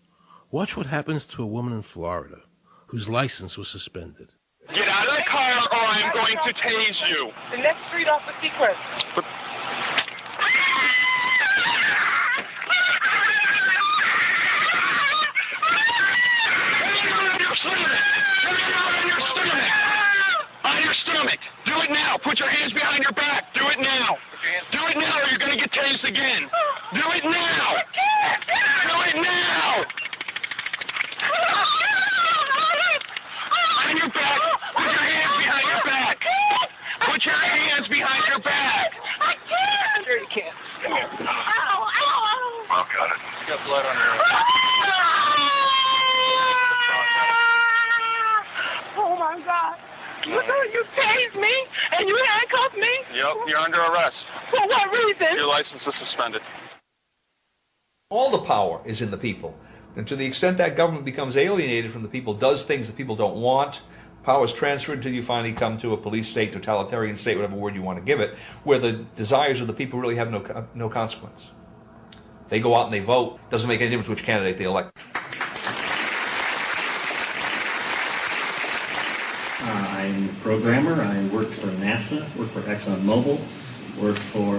Speaker 1: Watch what happens to a woman in Florida whose license was suspended.
Speaker 19: Get out of the car or I'm going to tase you.
Speaker 6: The next street off the Seacrest.
Speaker 19: On your stomach. Do it now. Put your hands behind your back. Do it now. Do it now or you're going to get tased again. Do it now. Do it now. On your back. Put your hands behind your back. Put your hands behind your back.
Speaker 6: I can't. Sure you can't. Come here. Ow, ow, ow.
Speaker 19: Oh, got it.
Speaker 6: You got blood on your hands. Oh, my God. You tased me and you handcuffed me?
Speaker 19: Yep, you're under arrest.
Speaker 6: For what reason?
Speaker 19: Your license is suspended.
Speaker 5: All the power is in the people. And to the extent that government becomes alienated from the people, does things that people don't want, power is transferred until you finally come to a police state, totalitarian state, whatever word you want to give it, where the desires of the people really have no consequence. They go out and they vote. Doesn't make any difference which candidate they elect.
Speaker 21: I'm a programmer. I worked for NASA, worked for ExxonMobil, worked for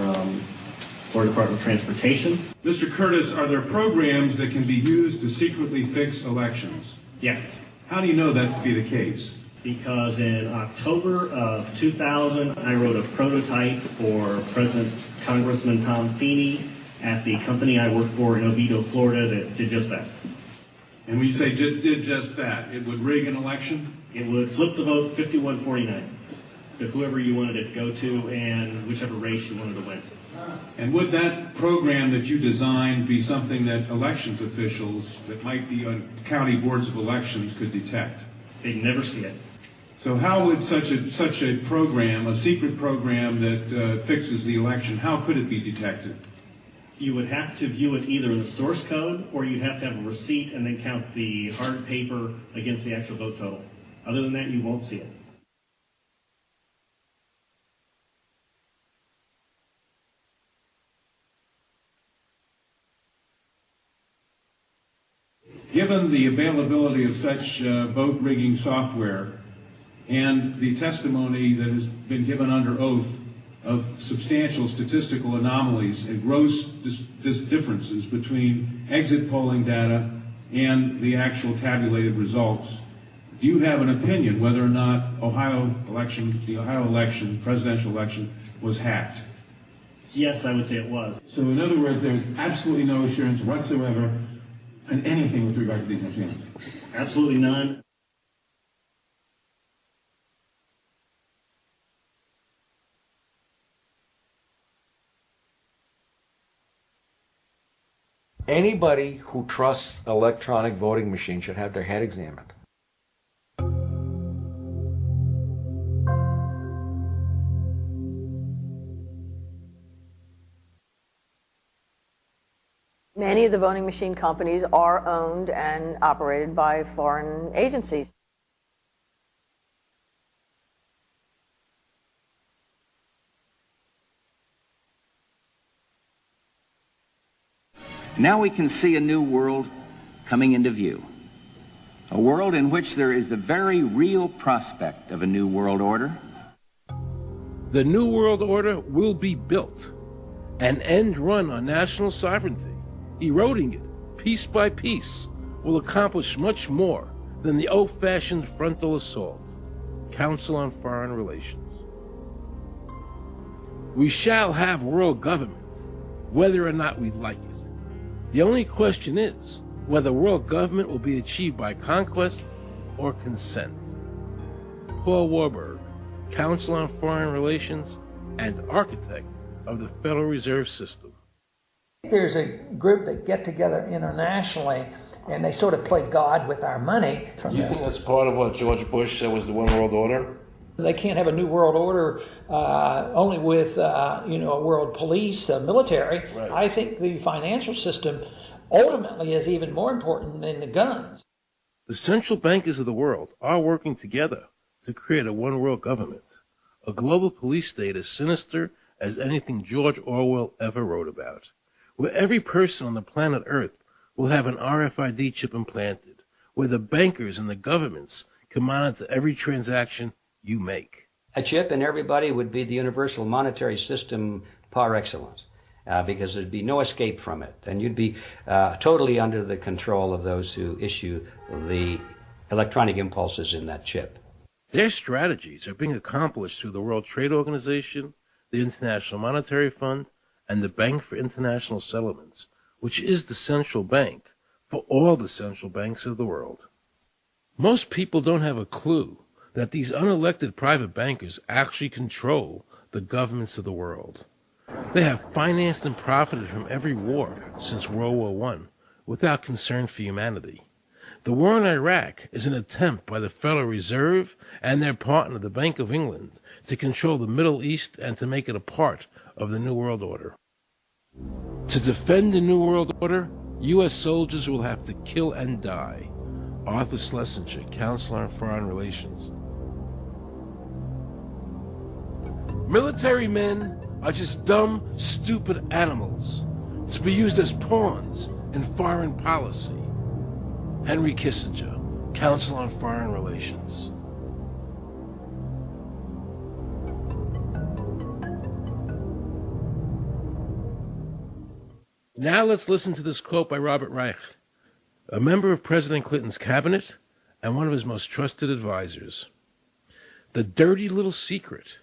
Speaker 21: Florida Department of Transportation.
Speaker 22: Mr. Curtis, are there programs that can be used to secretly fix elections?
Speaker 21: Yes.
Speaker 22: How do you know that to be the case?
Speaker 21: Because in October of 2000, I wrote a prototype for President Congressman Tom Feeney at the company I worked for in Oviedo, Florida, that did just that.
Speaker 22: And when you say did just that, it would rig an election?
Speaker 21: It would flip the vote 51-49 to whoever you wanted it to go to and whichever race you wanted to win.
Speaker 22: And would that program that you designed be something that elections officials that might be on county boards of elections could detect?
Speaker 21: They'd never see it.
Speaker 22: So how would such a program, a secret program that fixes the election, how could it be detected?
Speaker 21: You would have to view it either in the source code or you'd have to have a receipt and then count the hard paper against the actual vote total. Other than that, you won't see it.
Speaker 22: Given the availability of such vote rigging software and the testimony that has been given under oath of substantial statistical anomalies and gross differences between exit polling data and the actual tabulated results, do you have an opinion whether or not the Ohio election, presidential election, was hacked?
Speaker 21: Yes, I would say it was.
Speaker 22: So in other words, there's absolutely no assurance whatsoever in anything with regard to these machines?
Speaker 21: Absolutely none.
Speaker 28: Anybody who trusts electronic voting machines should have their head examined.
Speaker 29: Many of the voting machine companies are owned and operated by foreign agencies.
Speaker 3: Now we can see a new world
Speaker 8: coming into view. A world in which there is the very real prospect of a new world order.
Speaker 1: The New World Order will be built, an end run on national sovereignty, eroding it piece by piece, will accomplish much more than the old-fashioned frontal assault. Council on Foreign Relations. We shall have world government, whether or not we like it. The only question is whether world government will be achieved by conquest or consent. Paul Warburg, Council on Foreign Relations and architect of the Federal Reserve System.
Speaker 12: There's a group that get together internationally and they sort of play God with our money.
Speaker 1: You think that's part of what George Bush said was the One World Order?
Speaker 12: They can't have a new world order only with a world police, military.
Speaker 1: Right.
Speaker 12: I think the financial system ultimately is even more important than the guns.
Speaker 1: The central bankers of the world are working together to create a one world government, a global police state as sinister as anything George Orwell ever wrote about, where every person on the planet Earth will have an RFID chip implanted, where the bankers and the governments can monitor every transaction you make.
Speaker 18: A chip in everybody would be the universal monetary system par excellence, because there'd be no escape from it, and you'd be totally under the control of those who issue the electronic impulses in that chip.
Speaker 1: Their strategies are being accomplished through the World Trade Organization, the International Monetary Fund, and the Bank for International Settlements, which is the central bank for all the central banks of the world. Most people don't have a clue that these unelected private bankers actually control the governments of the world. They have financed and profited from every war since World War I without concern for humanity. The war in Iraq is an attempt by the Federal Reserve and their partner, the Bank of England, to control the Middle East and to make it a part of the New World Order. To defend the New World Order, U.S. soldiers will have to kill and die. Arthur Schlesinger, Counselor on Foreign Relations. Military men are just dumb, stupid animals to be used as pawns in foreign policy. Henry Kissinger, Council on Foreign Relations. Now let's listen to this quote by Robert Reich, a member of President Clinton's cabinet and one of his most trusted advisors. The dirty little secret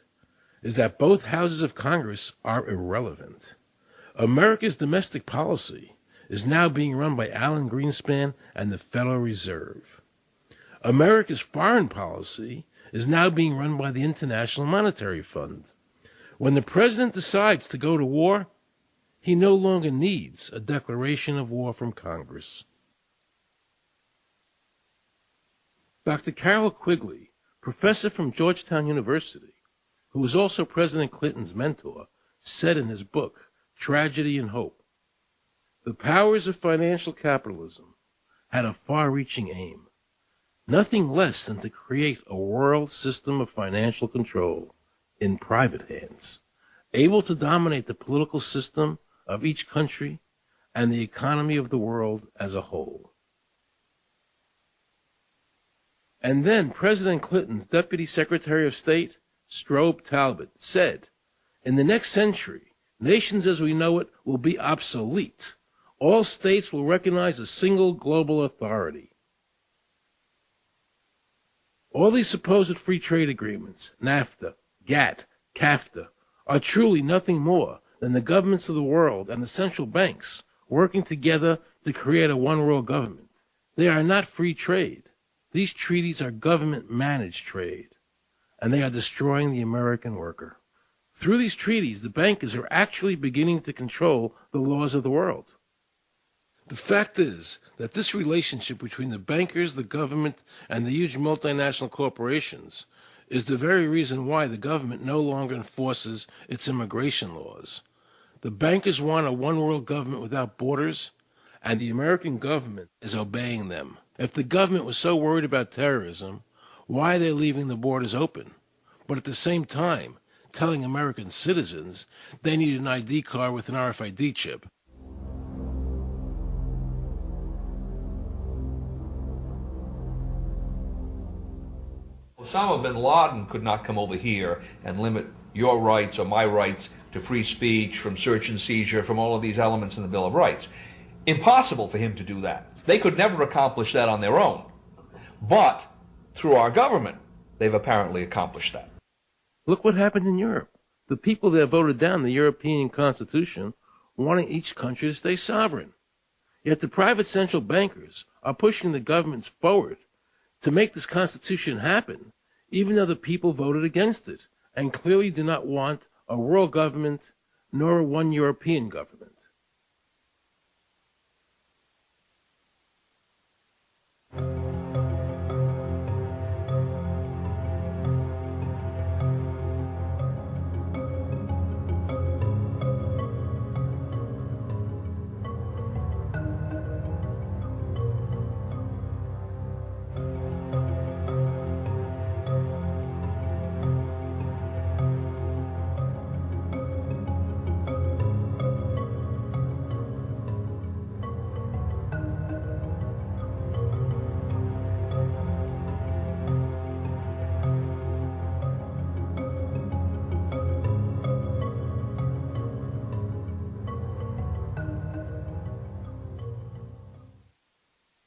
Speaker 1: is that both houses of Congress are irrelevant. America's domestic policy is now being run by Alan Greenspan and the Federal Reserve. America's foreign policy is now being run by the International Monetary Fund. When the president decides to go to war, he no longer needs a declaration of war from Congress. Dr. Carol Quigley, professor from Georgetown University, who was also President Clinton's mentor, said in his book, Tragedy and Hope, the powers of financial capitalism had a far-reaching aim, nothing less than to create a world system of financial control in private hands, able to dominate the political system of each country and the economy of the world as a whole. And then President Clinton's Deputy Secretary of State, Strobe Talbot, said, in the next century, nations as we know it will be obsolete. All states will recognize a single global authority. All these supposed free trade agreements, NAFTA, GATT, CAFTA, are truly nothing more than the governments of the world and the central banks working together to create a one-world government. They are not free trade. These treaties are government-managed trade, and they are destroying the American worker. Through these treaties, the bankers are actually beginning to control the laws of the world. The fact is that this relationship between the bankers, the government, and the huge multinational corporations is the very reason why the government no longer enforces its immigration laws. The bankers want a one-world government without borders, and the American government is obeying them. If the government was so worried about terrorism, why are they leaving the borders open? But at the same time, telling American citizens they need an ID card with an RFID chip.
Speaker 5: Osama bin Laden could not come over here and limit your rights or my rights to free speech, from search and seizure, from all of these elements in the Bill of Rights. Impossible for him to do that. They could never accomplish that on their own. But through our government, they've apparently accomplished that.
Speaker 1: Look what happened in Europe. The people that voted down the European Constitution wanting each country to stay sovereign. Yet the private central bankers are pushing the governments forward to make this Constitution happen, even though the people voted against it and clearly do not want a world government nor one European government.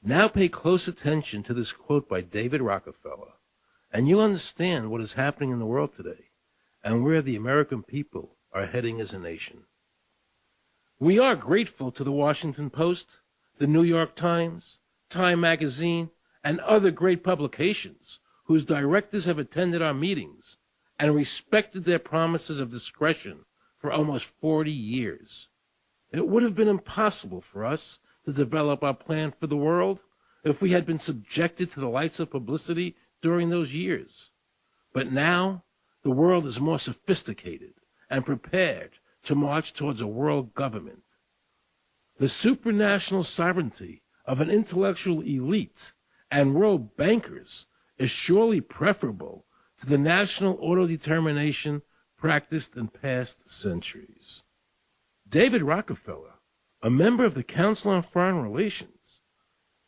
Speaker 1: Now pay close attention to this quote by David Rockefeller, and you'll understand what is happening in the world today and where the American people are heading as a nation. We are grateful to the Washington Post, the New York Times, Time Magazine, and other great publications whose directors have attended our meetings and respected their promises of discretion for almost 40 years. It would have been impossible for us to develop our plan for the world if we had been subjected to the lights of publicity during those years. But now, the world is more sophisticated and prepared to march towards a world government. The supranational sovereignty of an intellectual elite and world bankers is surely preferable to the national autodetermination practiced in past centuries. David Rockefeller, a member of the Council on Foreign Relations,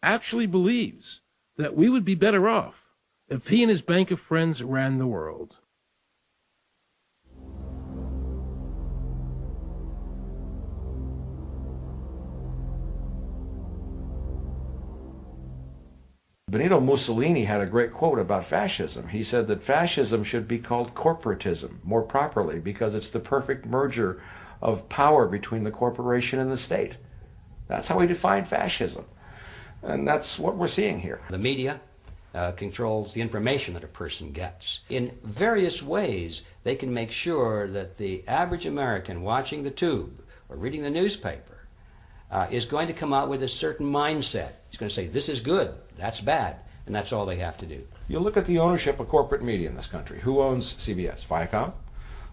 Speaker 1: actually believes that we would be better off if he and his bank of friends ran the world.
Speaker 28: Benito Mussolini had a great quote about fascism. He said that fascism should be called corporatism more properly because it's the perfect merger of power between the corporation and the state. That's how he defined fascism. And that's what we're seeing here.
Speaker 18: The media controls the information that a person gets. In various ways, they can make sure that the average American watching the tube or reading the newspaper is going to come out with a certain mindset. He's going to say, this is good, that's bad, and that's all they have to do.
Speaker 28: You look at the ownership of corporate media in this country. Who owns CBS? Viacom?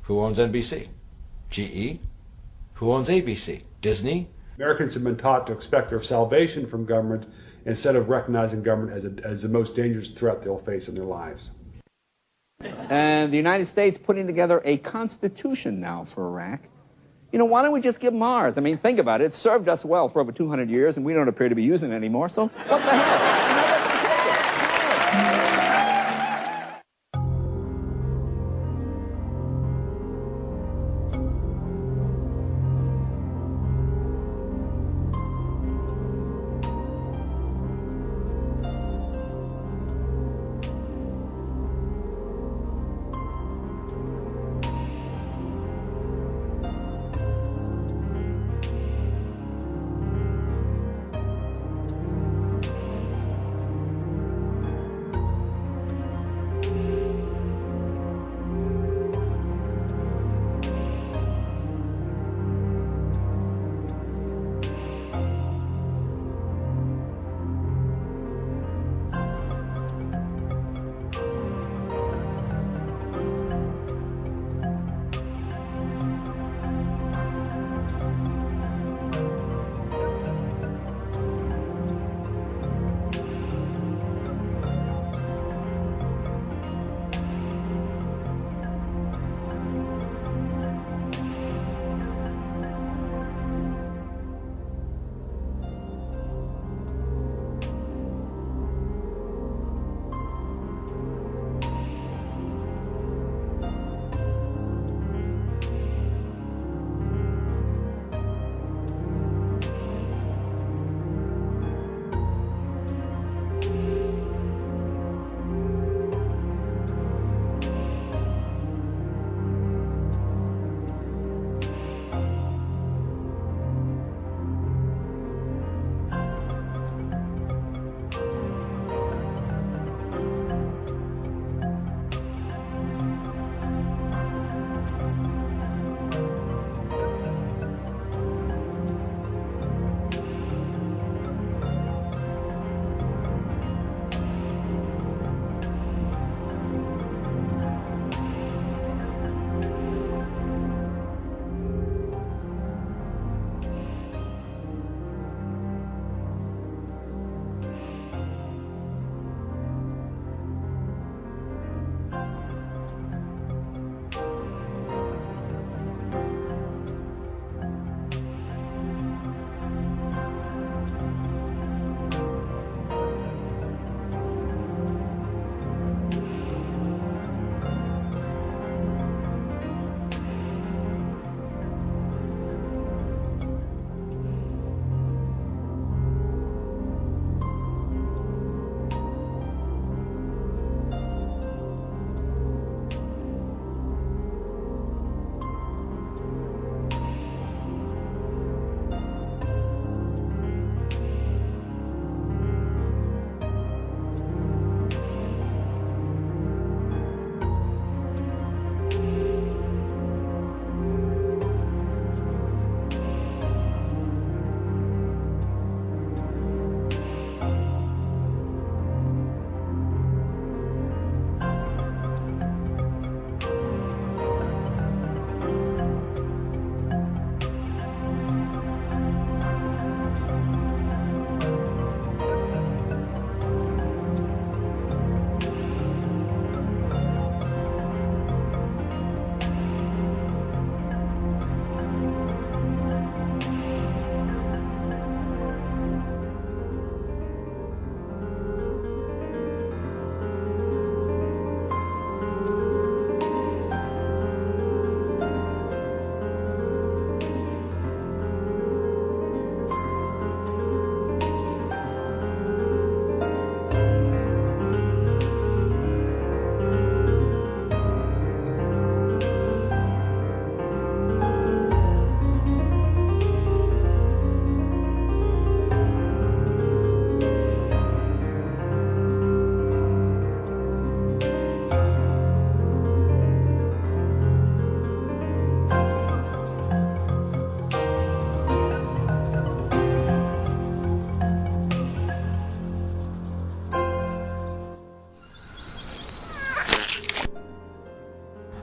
Speaker 28: Who owns NBC? GE? Who owns ABC? Disney?
Speaker 7: Americans have been taught to expect their salvation from government instead of recognizing government as the most dangerous threat they'll face in their lives.
Speaker 9: And the United States putting together a constitution now for Iraq. You know, why don't we just give them ours? I mean, think about it. It served us well for over 200 years, and we don't appear to be using it anymore, so what the hell?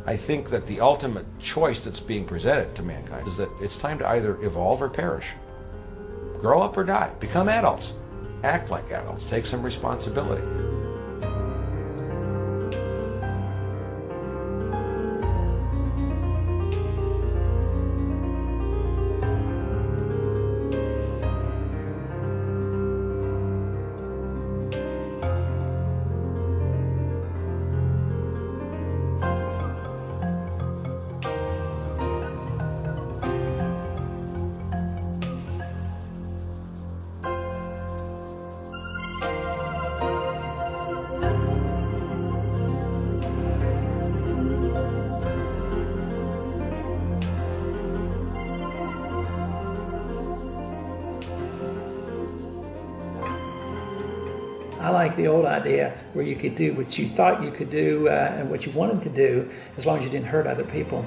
Speaker 28: I think that the ultimate choice that's being presented to mankind is that it's time to either evolve or perish. Grow up or die. Become adults. Act like adults. Take some responsibility.
Speaker 12: I like the old idea where you could do what you thought you could do and what you wanted to do as long as you didn't hurt other people.